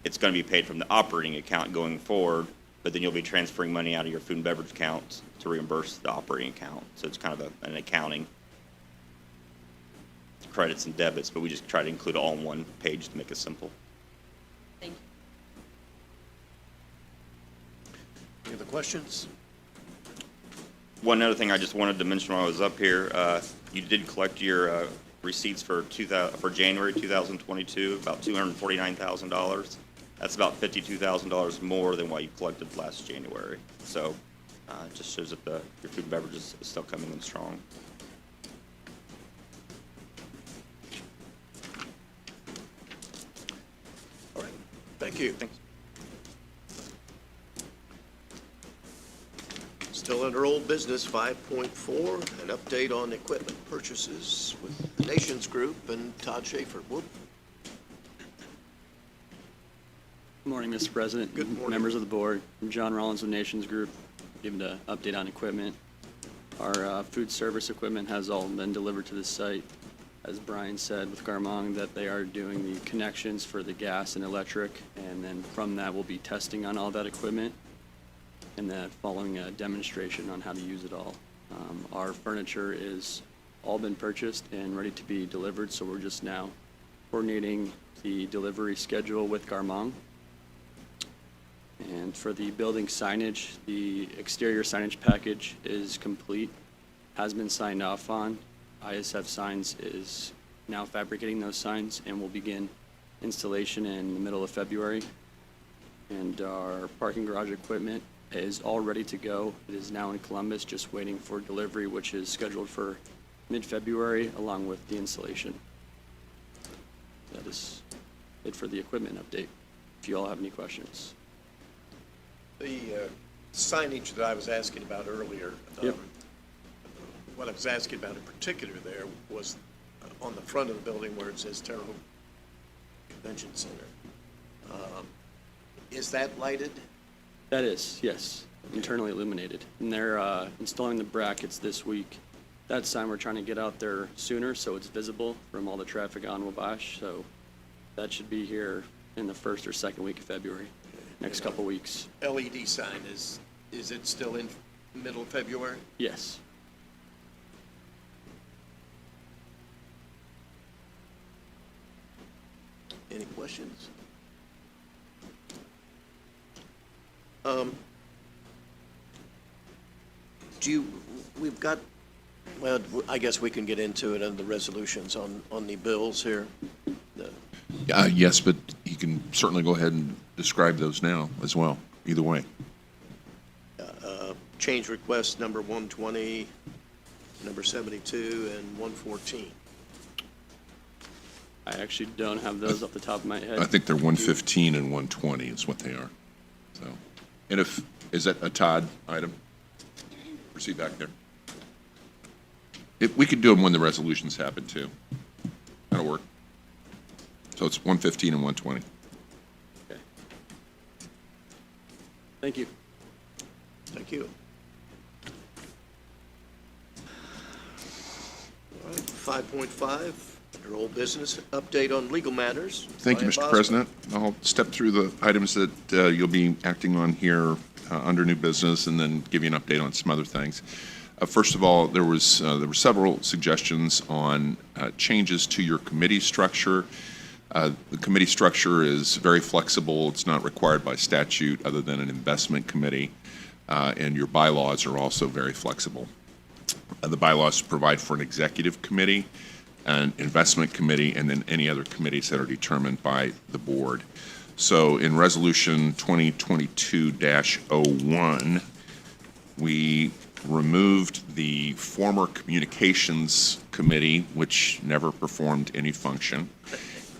It's going to be paid from the operating account going forward, but then you'll be transferring money out of your food and beverage account to reimburse the operating account. So it's kind of an accounting credits and debits, but we just try to include it all in one page to make it simple. Thank you. Any other questions? One other thing I just wanted to mention while I was up here, you did collect your receipts for January 2022, about $249,000. That's about $52,000 more than what you collected last January. So it just shows that your food and beverage is still coming in strong. All right, thank you. Thanks. Still under old business, 5.4, an update on equipment purchases with the Nations Group and Todd Schaefer. Whoop. Good morning, Mr. President. Good morning. Members of the board. I'm John Rollins with Nations Group, giving an update on equipment. Our food service equipment has all been delivered to the site. As Brian said with Garmong, that they are doing the connections for the gas and electric, and then from that we'll be testing on all that equipment, and then following a demonstration on how to use it all. Our furniture is all been purchased and ready to be delivered, so we're just now coordinating the delivery schedule with Garmong. And for the building signage, the exterior signage package is complete, has been signed off on. ISF Signs is now fabricating those signs and will begin installation in the middle of February. And our parking garage equipment is all ready to go. It is now in Columbus, just waiting for delivery, which is scheduled for mid-February, along with the installation. That is it for the equipment update, if you all have any questions. The signage that I was asking about earlier, Yep. what I was asking about in particular there was on the front of the building where it says Terre Convention Center. Is that lighted? That is, yes, internally illuminated. And they're installing the brackets this week. That sign we're trying to get out there sooner so it's visible from all the traffic on Wabash. So that should be here in the first or second week of February. next couple weeks. LED sign, is it still in middle of February? Yes. Any questions? We've got, well, I guess we can get into it in the resolutions on the bills here. Yes, but you can certainly go ahead and describe those now as well, either way. Change request number 120, number 72, and 114. I actually don't have those off the top of my head. I think they're 115 and 120 is what they are. So, and is that a Todd item? Proceed back there. We could do them when the resolutions happen too. That'll work. So it's 115 and 120. Okay. Thank you. Thank you. All right, 5.5, under old business, update on legal matters. Thank you, Brian Mr. Boswell. President. I'll step through the items that you'll be acting on here under new business and then give you an update on some other things. First of all, there were several suggestions on changes to your committee structure. The committee structure is very flexible. It's not required by statute other than an investment committee, and your bylaws are also very flexible. The bylaws provide for an executive committee, an investment committee, and then any other committees that are determined by the board. So in Resolution 2022-01, we removed the former Communications Committee, which never performed any function.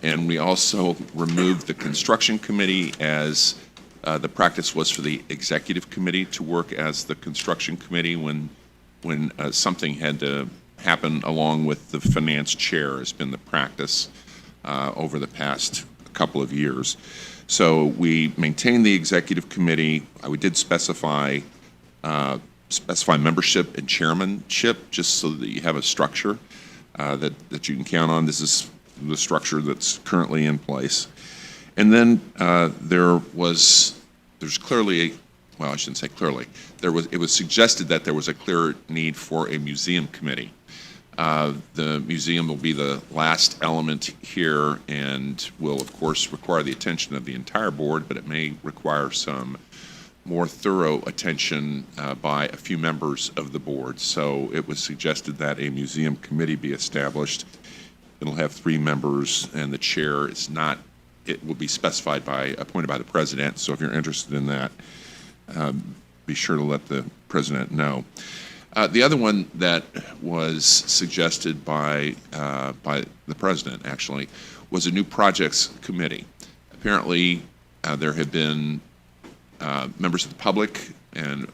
And we also removed the Construction Committee, as the practice was for the Executive Committee to work as the Construction Committee when something had to happen along with the Finance Chair has been the practice over the past couple of years. So we maintained the Executive Committee. We did specify membership and chairmanship, just so that you have a structure that you can count on. This is the structure that's currently in place. And then there's clearly, well, I shouldn't say clearly, it was suggested that there was a clear need for a museum committee. The museum will be the last element here and will, of course, require the attention of the entire board, but it may require some more thorough attention by a few members of the board. So it was suggested that a museum committee be established. It'll have 3 members, and the chair is not, it will be appointed by the president. So if you're interested in that, be sure to let the president know. The other one that was suggested by the president, actually, was a new projects committee. Apparently, there have been members of the public, and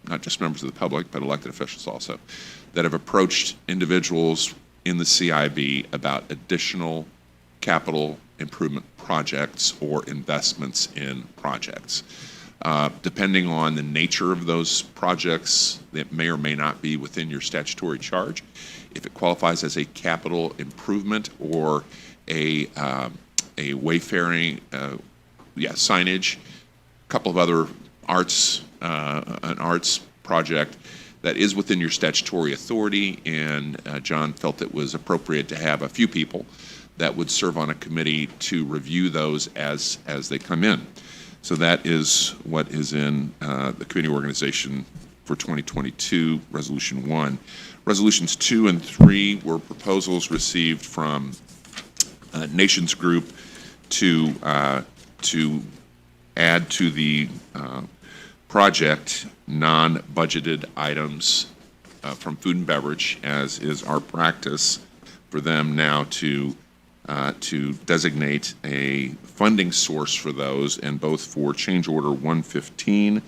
not just members of the public, but elected officials also, that have approached individuals in the CIB about additional capital improvement projects or investments in projects. Depending on the nature of those projects, that may or may not be within your statutory charge. If it qualifies as a capital improvement or a wayfaring, signage, a couple of other an arts project that is within your statutory authority, and John felt it was appropriate to have a few people that would serve on a committee to review those as they come in. So that is what is in the committee organization for 2022, Resolution 1. Resolutions 2 and 3 were proposals received from Nations Group to add to the project non-budgeted items from food and beverage, as is our practice for them now to designate a funding source for those, and both for change order 115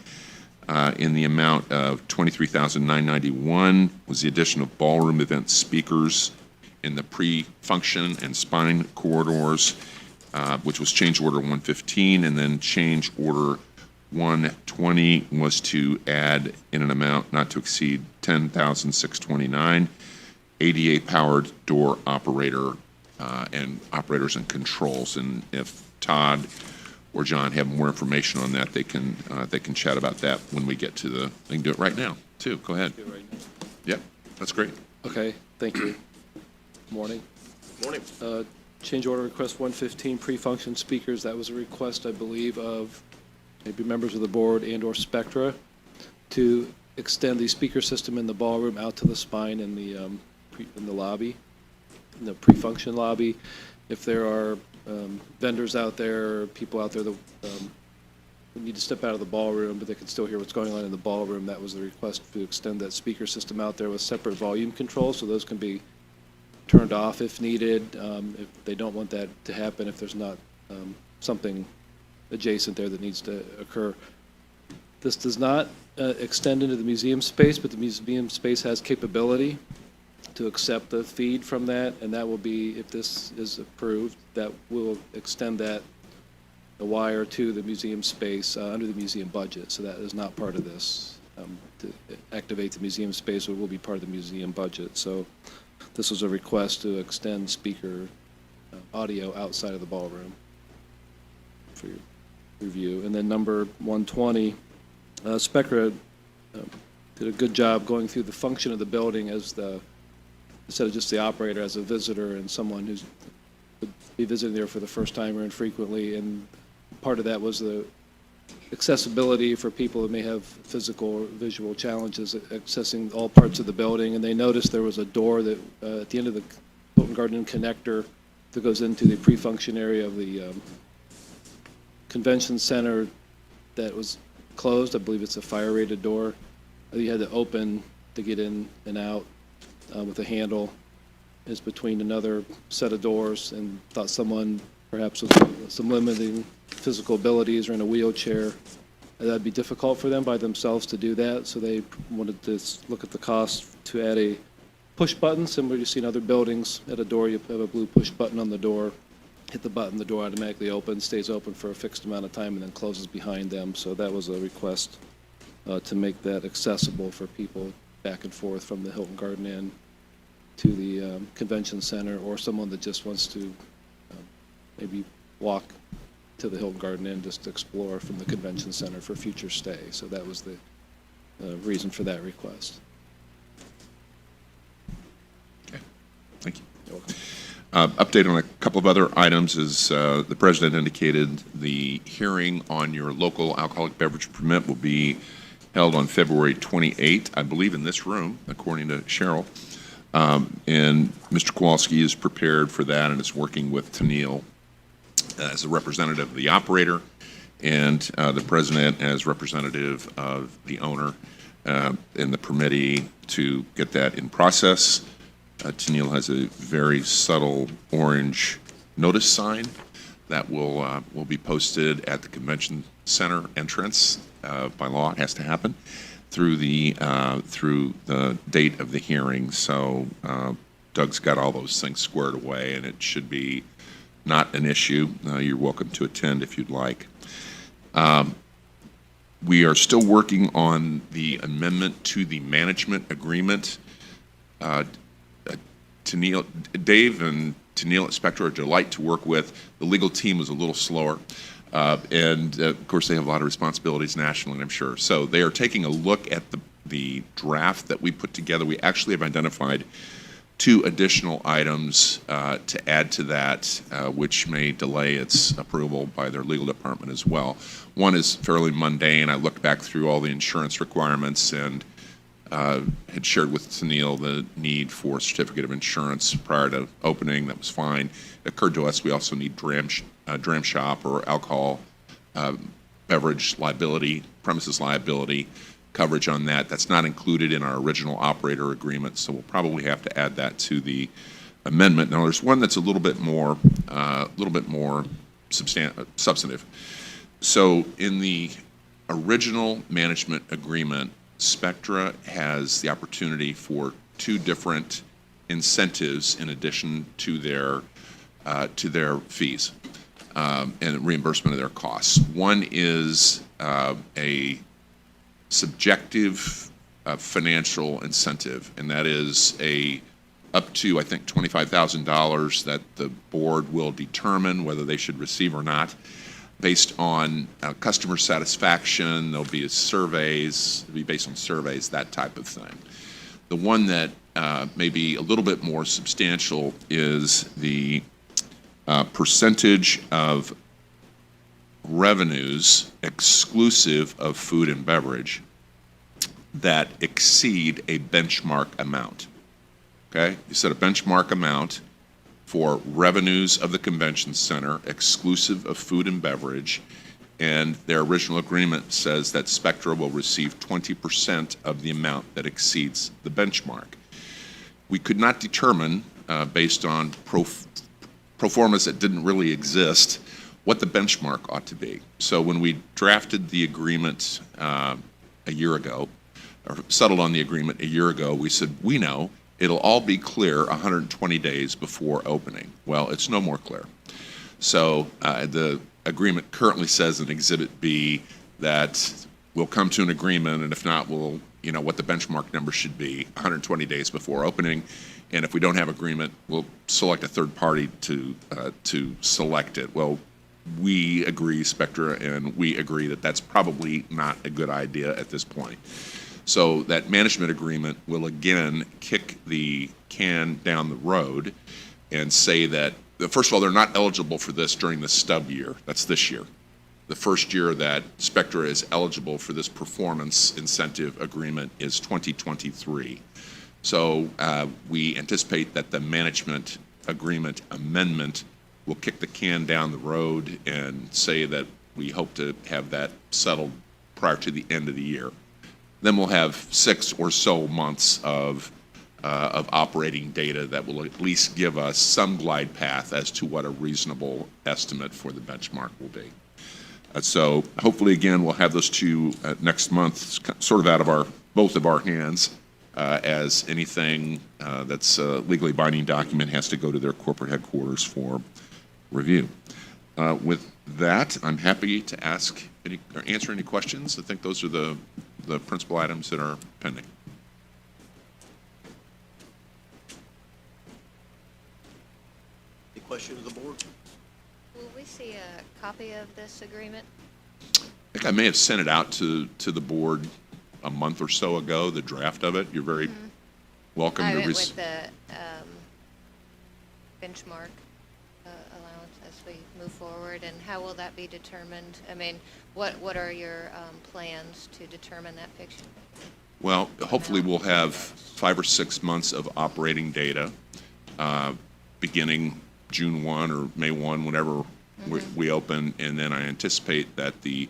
in the amount of $23,991 was the addition of ballroom event speakers in the pre-function and spine corridors, which was change order 115, and then change order 120 was to add in an amount not to exceed $10,629, ADA-powered door operator and operators and controls. And if Todd or John have more information on that, they can chat about that when we get to the, they can do it right now, too. Go ahead. Yep, that's great. Okay, thank you. Morning. Morning. Change order request 115, pre-function speakers. That was a request, I believe, of maybe members of the board and/or Spectra to extend the speaker system in the ballroom out to the spine in the lobby, in the pre-function lobby. If there are vendors out there, people out there that need to step out of the ballroom, but they can still hear what's going on in the ballroom, that was the request to extend that speaker system out there with separate volume control, so those can be turned off if needed, if they don't want that to happen, if there's not something adjacent there that needs to occur. This does not extend into the museum space, but the museum space has capability to accept the feed from that, and that will be, if this is approved, that will extend that, the wire to the museum space under the museum budget, so that is not part of this. To activate the museum space, it will be part of the museum budget. So this was a request to extend speaker audio outside of the ballroom for your review. And then number 120, Spectra did a good job going through the function of the building as the, instead of just the operator, as a visitor and someone who's would be visiting there for the first time or infrequently. And part of that was the accessibility for people who may have physical or visual challenges accessing all parts of the building. And they noticed there was a door that at the end of the Hilton Garden Inn connector that goes into the pre-function area of the convention center that was closed. I believe it's a fire-rated door. You had to open to get in and out with a handle. Is between another set of doors, and thought someone perhaps with some limiting physical abilities or in a wheelchair, that'd be difficult for them by themselves to do that. So they wanted to look at the cost to add a push button, similar to you see in other buildings. At a door, you have a blue push button on the door. Hit the button, the door automatically opens, stays open for a fixed amount of time, and then closes behind them. So that was a request to make that accessible for people back and forth from the Hilton Garden Inn to the convention center, or someone that just wants to maybe walk to the Hilton Garden Inn just to explore from the convention center for future stay. So that was the reason for that request. Okay, thank you. You're welcome. Update on a couple of other items is the president indicated the hearing on your local alcoholic beverage permit will be held on February 28th, I believe in this room, according to Cheryl. And Mr. Kowalski is prepared for that and is working with Tennille as a representative of the operator and the president as representative of the owner and the permittee to get that in process. Tennille has a very subtle orange notice sign that will be posted at the convention center entrance. By law, it has to happen through the date of the hearing. So Doug's got all those things squared away, and it should be not an issue. You're welcome to attend if you'd like. We are still working on the amendment to the management agreement. Tennille, Dave and Tennille at Spectra are a delight to work with. The legal team was a little slower. And of course, they have a lot of responsibilities nationally, I'm sure. So they are taking a look at the draft that we put together. We actually have identified 2 additional items to add to that, which may delay its approval by their legal department as well. One is fairly mundane. I looked back through all the insurance requirements and had shared with Tennille the need for a certificate of insurance prior to opening. That was fine. It occurred to us we also need dram shop or alcohol beverage liability, premises liability coverage on that. That's not included in our original operator agreement, so we'll probably have to add that to the amendment. Now, there's one that's a little bit more substantive. So in the original management agreement, Spectra has the opportunity for 2 different incentives in addition to their fees and reimbursement of their costs. One is a subjective financial incentive, and that is up to, I think, $25,000 that the board will determine whether they should receive or not. based on customer satisfaction. There'll be surveys, it'll be based on surveys, that type of thing. The one that may be a little bit more substantial is the percentage of revenues exclusive of food and beverage that exceed a benchmark amount. Okay? You set a benchmark amount for revenues of the convention center exclusive of food and beverage, and their original agreement says that Spectra will receive 20% of the amount that exceeds the benchmark. We could not determine, based on pro formas that didn't really exist, what the benchmark ought to be. So when we drafted the agreement a year ago, or settled on the agreement a year ago, we said, we know it'll all be clear 120 days before opening. Well, it's no more clear. So the agreement currently says in Exhibit B that we'll come to an agreement, and if not, we'll, what the benchmark number should be 120 days before opening. And if we don't have agreement, we'll select a third party to select it. Well, we agree, Spectra, and we agree that that's probably not a good idea at this point. So that management agreement will again kick the can down the road and say that, first of all, they're not eligible for this during the stub year. That's this year. The first year that Spectra is eligible for this performance incentive agreement is 2023. So we anticipate that the management agreement amendment will kick the can down the road and say that we hope to have that settled prior to the end of the year. Then we'll have 6 or so months of operating data that will at least give us some glide path as to what a reasonable estimate for the benchmark will be. So hopefully, again, we'll have those two next month, sort of out of both of our hands, as anything that's a legally binding document has to go to their corporate headquarters for review. With that, I'm happy to answer any questions. I think those are the principal items that are pending. Any question of the board? Will we see a copy of this agreement? I think I may have sent it out to the board a month or so ago, the draft of it. You're very welcome to With the benchmark allowance as we move forward, and how will that be determined? I mean, what are your plans to determine that picture? Well, hopefully we'll have 5 or 6 months of operating data beginning June 1 or May 1, whenever we open, and then I anticipate that the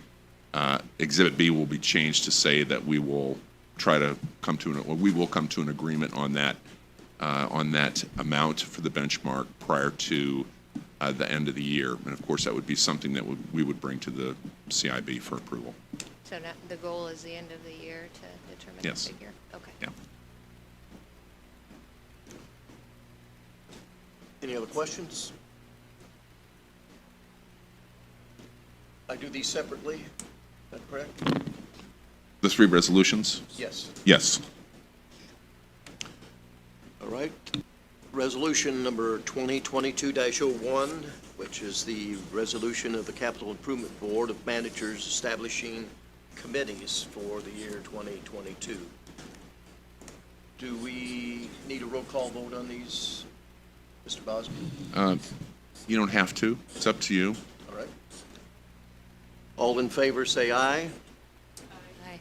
Exhibit B will be changed to say that we will try to come to an agreement on that amount for the benchmark prior to the end of the year. And of course, that would be something that we would bring to the CIB for approval. So now the goal is the end of the year to determine the Yes. figure? Okay. Yeah. Any other questions? I do these separately, is that correct? The 3 resolutions? Yes. Yes. All right. Resolution number 2022-01, which is the resolution of the Capital Improvement Board of Managers establishing committees for the year 2022. Do we need a roll call vote on these, Mr. Bosby? You don't have to. It's up to you. All right. All in favor, say aye. Aye.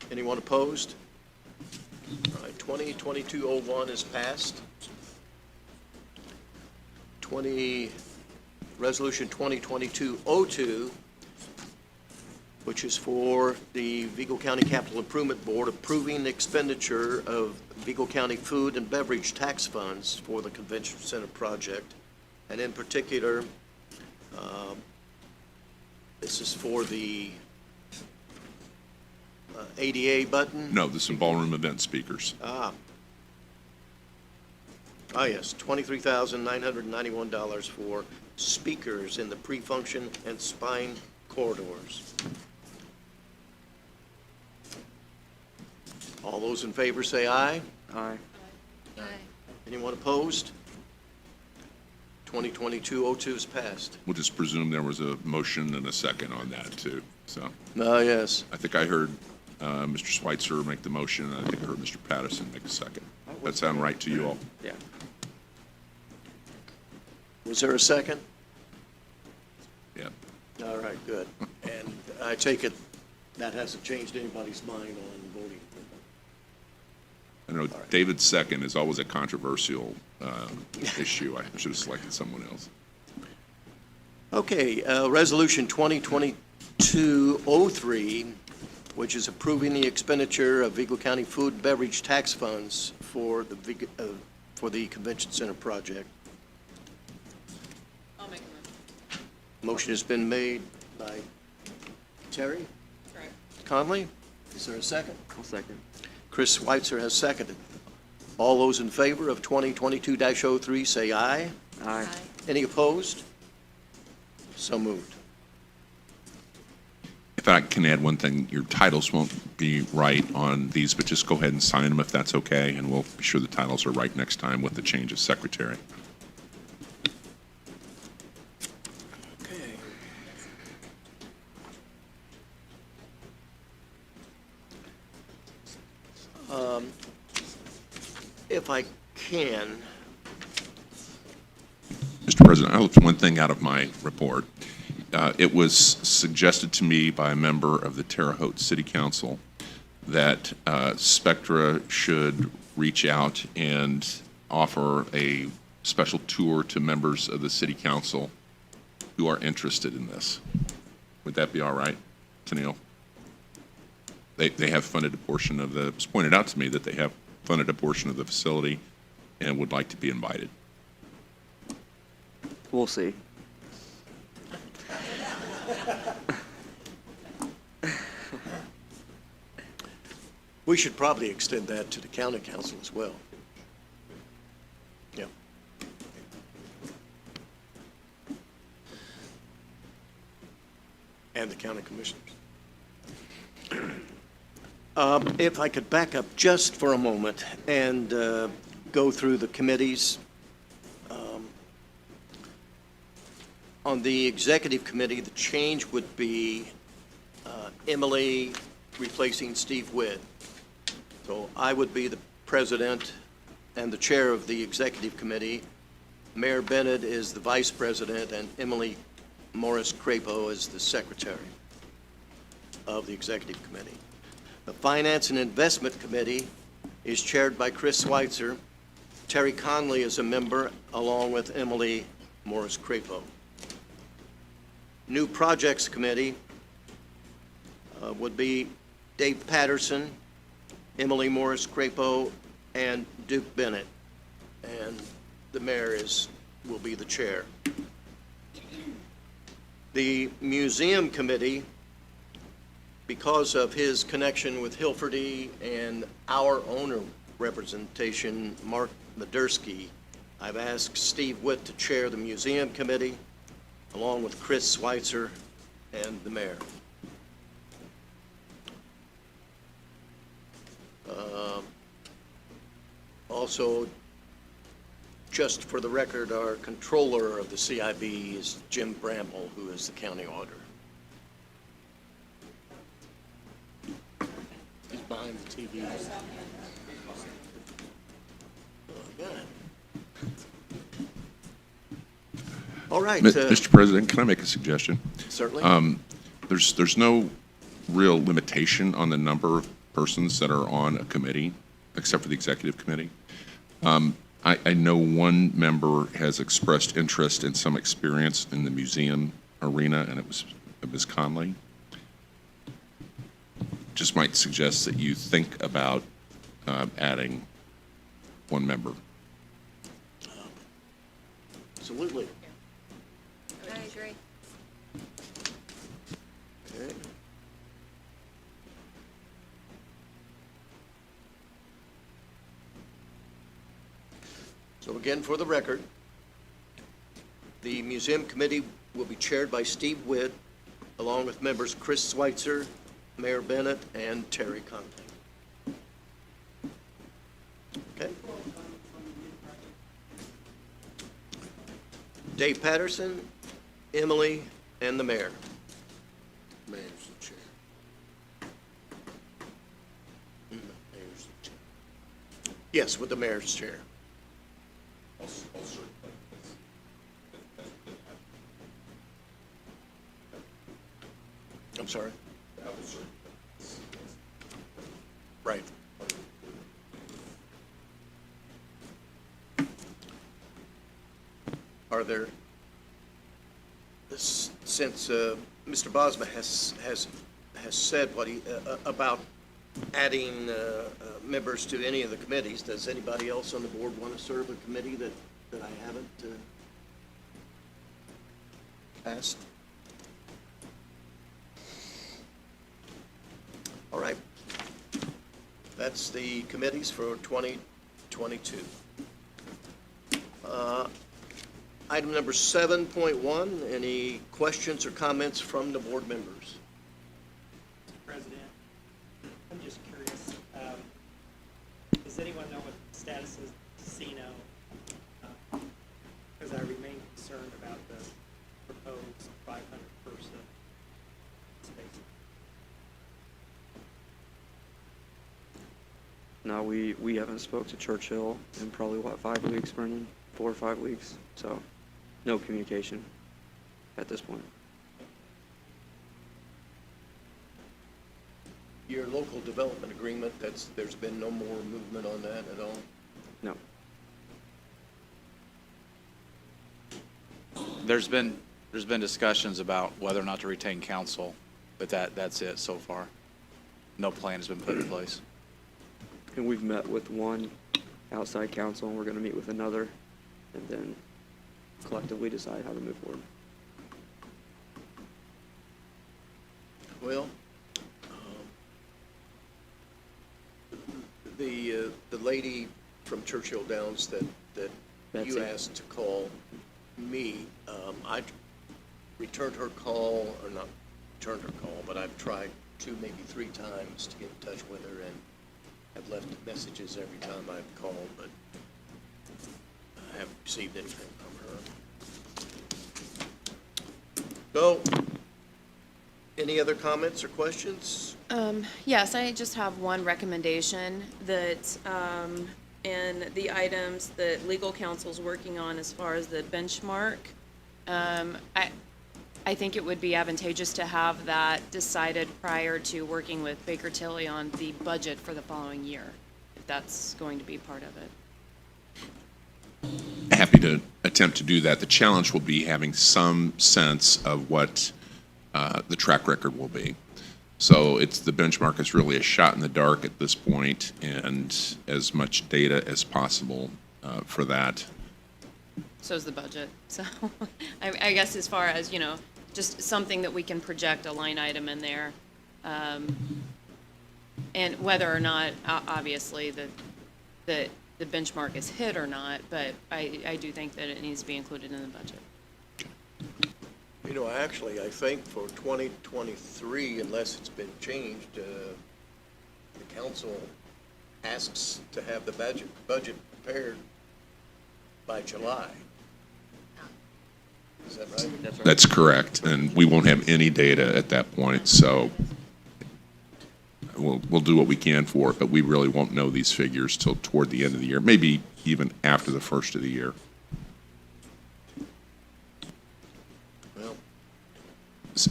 Anyone opposed? All right, 2022-01 is passed. Resolution 2022-02, which is for the Vigo County Capital Improvement Board approving the expenditure of Vigo County food and beverage tax funds for the Convention Center project. And in particular, this is for the ADA button? No, this is ballroom event speakers. Yes, $23,991 for speakers in the pre-function and spine corridors. All those in favor say aye. Aye. Aye. Anyone opposed? 2022-02 is passed. We'll just presume there was a motion and a second on that, too. So Yes. I think I heard Mr. Schweitzer make the motion, and I think I heard Mr. Patterson make a second. That sound right to you all? Yeah. Was there a second? Yeah. All right, good. And I take it that hasn't changed anybody's mind on voting. I know David's second is always a controversial issue. I should have selected someone else. Okay, Resolution 2022-03, which is approving the expenditure of Vigo County food and beverage tax funds for the Convention Center project. I'll make a motion. Motion has been made by Terry Correct. Conley. Is there a second? I'll second. Chris Schweitzer has seconded. All those in favor of 2022-03 say aye. Aye. Any opposed? So moved. If I can add one thing, your titles won't be right on these, but just go ahead and sign them if that's okay, and we'll be sure the titles are right next time with the change of secretary. Okay. If I can, Mr. President, I left one thing out of my report. It was suggested to me by a member of the Terre Haute City Council that Spectra should reach out and offer a special tour to members of the City Council who are interested in this. Would that be all right, Tennille? They have funded a portion of the, it's pointed out to me that they have funded a portion of the facility and would like to be invited. We'll see. we should probably extend that to the county council as well. Yeah. And the county commissioners. If I could back up just for a moment and go through the committees. On the executive committee, the change would be Emily replacing Steve Witt. So I would be the president and the chair of the executive committee. Mayor Bennett is the vice president, and Emily Morris Crapo is the secretary of the executive committee. The Finance and Investment Committee is chaired by Chris Schweitzer. Terry Conley is a member, along with Emily Morris Crapo. New Projects Committee would be Dave Patterson, Emily Morris Crapo, and Duke Bennett. And the mayor will be the chair. The Museum Committee, because of his connection with Hilferty and our owner representation, Mark Madursky, I've asked Steve Witt to chair the Museum Committee, along with Chris Schweitzer and the mayor. Also, just for the record, our controller of the CIB is Jim Bramble, who is the county auditor. He's behind the TV. Good. All right. Mr. President, can I make a suggestion? Certainly. There's no real limitation on the number of persons that are on a committee, except for the executive committee. I know one member has expressed interest in some experience in the museum arena, and it was Ms. Conley. Just might suggest that you think about adding one member. Absolutely. I agree. Okay. So again, for the record, the Museum Committee will be chaired by Steve Witt, along with members Chris Schweitzer, Mayor Bennett, and Terry Conley. Okay? Dave Patterson, Emily, and the mayor. Mayor's the chair. Mayor's the chair. Yes, with the mayor's chair. I'm sorry? Right. Are there, since Mr. Bosma has said what he, about adding members to any of the committees, does anybody else on the board want to serve a committee that I haven't asked? All right. That's the committees for 2022. Item number 7.1, any questions or comments from the board members? President, I'm just curious, does anyone know what the status is of the casino? Because I remain concerned about the proposed 500-person space. No, we haven't spoke to Churchill in probably, 5 weeks, Brendan? 4 or 5 weeks, so no communication at this point. Your local development agreement, there's been no more movement on that at all? No. There's been discussions about whether or not to retain counsel, but that's it so far. No plan has been put in place. And we've met with one outside counsel, and we're gonna meet with another, and then collectively decide how to move forward. Well, the lady from Churchill Downs that you Betsy. asked to call me, I returned her call, or not returned her call, but I've tried 2, maybe 3 times to get in touch with her, and I've left messages every time I've called, but I haven't received anything from her. So, any other comments or questions? Yes, I just have one recommendation that, in the items that legal counsel's working on as far as the benchmark, I think it would be advantageous to have that decided prior to working with Baker Tilly on the budget for the following year, if that's going to be part of it. Happy to attempt to do that. The challenge will be having some sense of what the track record will be. So the benchmark is really a shot in the dark at this point, and as much data as possible for that. So is the budget. So I guess as far as, just something that we can project a line item in there. And whether or not, obviously, the benchmark is hit or not, but I do think that it needs to be included in the budget. Actually, I think for 2023, unless it's been changed, the council asks to have the budget prepared by July. Is that right? That's correct, and we won't have any data at that point, so we'll do what we can for it, but we really won't know these figures till toward the end of the year, maybe even after the first of the year. Well,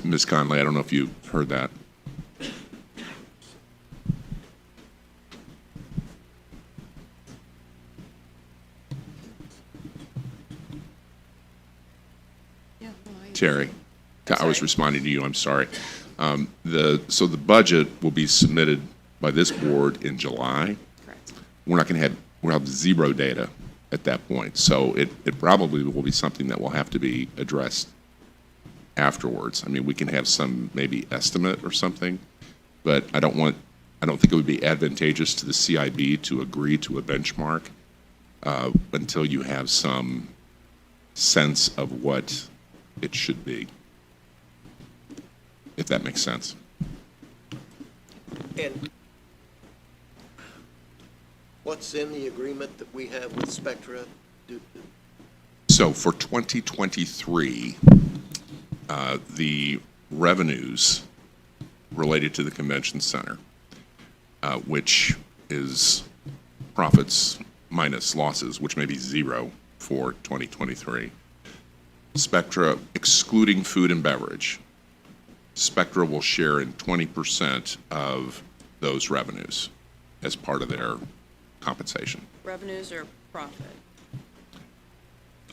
Ms. Conley, I don't know if you heard that. Terry, I was responding to you, I'm sorry. So the budget will be submitted by this board in July. Correct. We'll have 0 data at that point. So it probably will be something that will have to be addressed afterwards. I mean, we can have some maybe estimate or something, but I don't think it would be advantageous to the CIB to agree to a benchmark until you have some sense of what it should be, if that makes sense. and what's in the agreement that we have with Spectra? So for 2023, the revenues related to the convention center, which is profits minus losses, which may be zero for 2023. Spectra, excluding food and beverage, Spectra will share in 20% of those revenues as part of their compensation. Revenues or profit?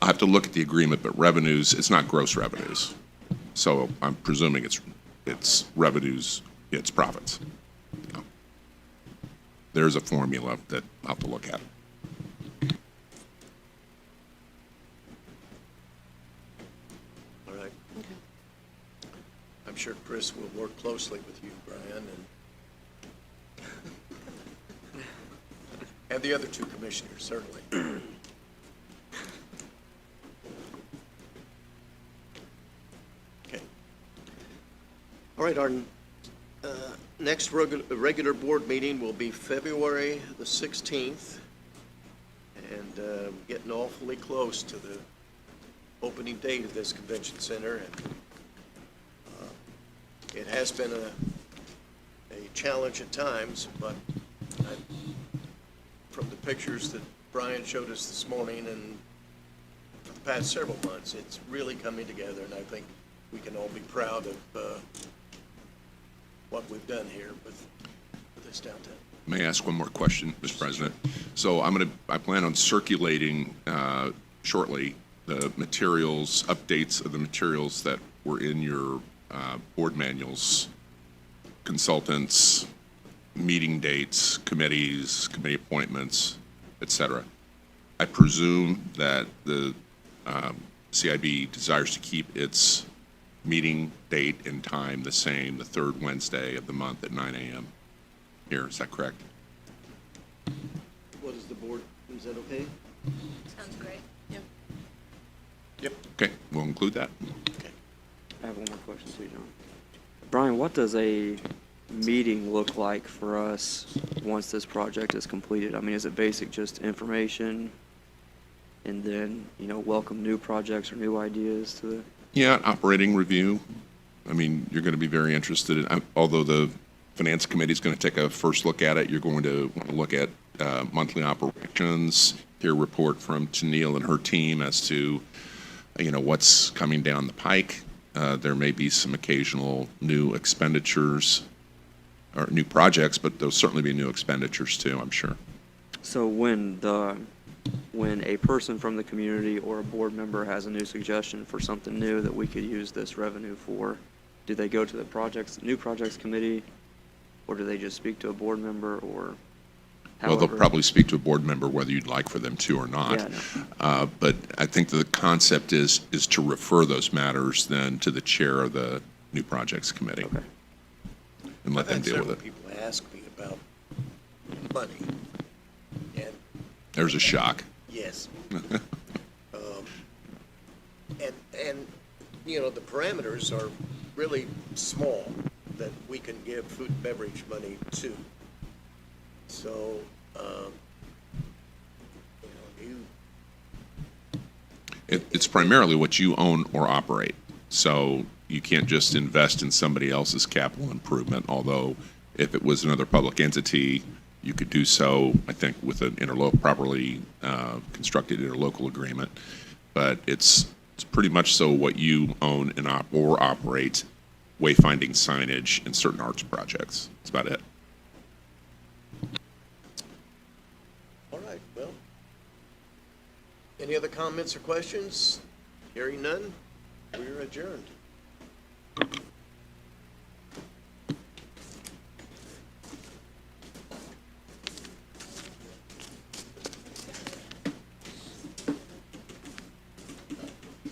I have to look at the agreement, but revenues, it's not gross revenues. So I'm presuming it's revenues, it's profits. Yeah. There's a formula that I'll have to look at. All right. I'm sure Chris will work closely with you, Brian, and the other two commissioners, certainly. Okay. All right, our next regular board meeting will be February the 16th, and getting awfully close to the opening date of this convention center. And it has been a challenge at times, but from the pictures that Brian showed us this morning and for the past several months, it's really coming together, and I think we can all be proud of what we've done here with this downtown. May I ask one more question, Mr. President? So I plan on circulating shortly the materials, updates of the materials that were in your board manuals, consultants, meeting dates, committees, committee appointments, et cetera. I presume that the CIB desires to keep its meeting date and time the same, the third Wednesday of the month at 9 a.m. here. Is that correct? What is the board, is that okay? Sounds great. Yep. Okay, we'll include that. Okay. I have one more question too, John. Brian, what does a meeting look like for us once this project is completed? I mean, is it basic just information and then, welcome new projects or new ideas to the... Yeah, operating review. I mean, you're going to be very interested in, although the Finance Committee is going to take a first look at it, you're going to want to look at monthly operations, hear a report from Tennille and her team as to, what's coming down the pike. There may be some occasional new expenditures or new projects, but there'll certainly be new expenditures too, I'm sure. So when a person from the community or a board member has a new suggestion for something new that we could use this revenue for, do they go to the new projects committee, or do they just speak to a board member, or Well, they'll probably speak to a board member whether you'd like for them to or not. Yeah, But I think the concept is to refer those matters then to the chair of the new projects committee. Okay. And let them I've had deal with several it. people ask me about money, and There's a shock. yes. And the parameters are really small that we can give food and beverage money to. So, It's primarily what you own or operate. So you can't just invest in somebody else's capital improvement, although if it was another public entity, you could do so, I think, with an properly constructed interlocal agreement. But it's pretty much so what you own and or operate, wayfinding signage and certain arts projects. That's about it. all right, well, any other comments or questions? Hearing none, we're adjourned.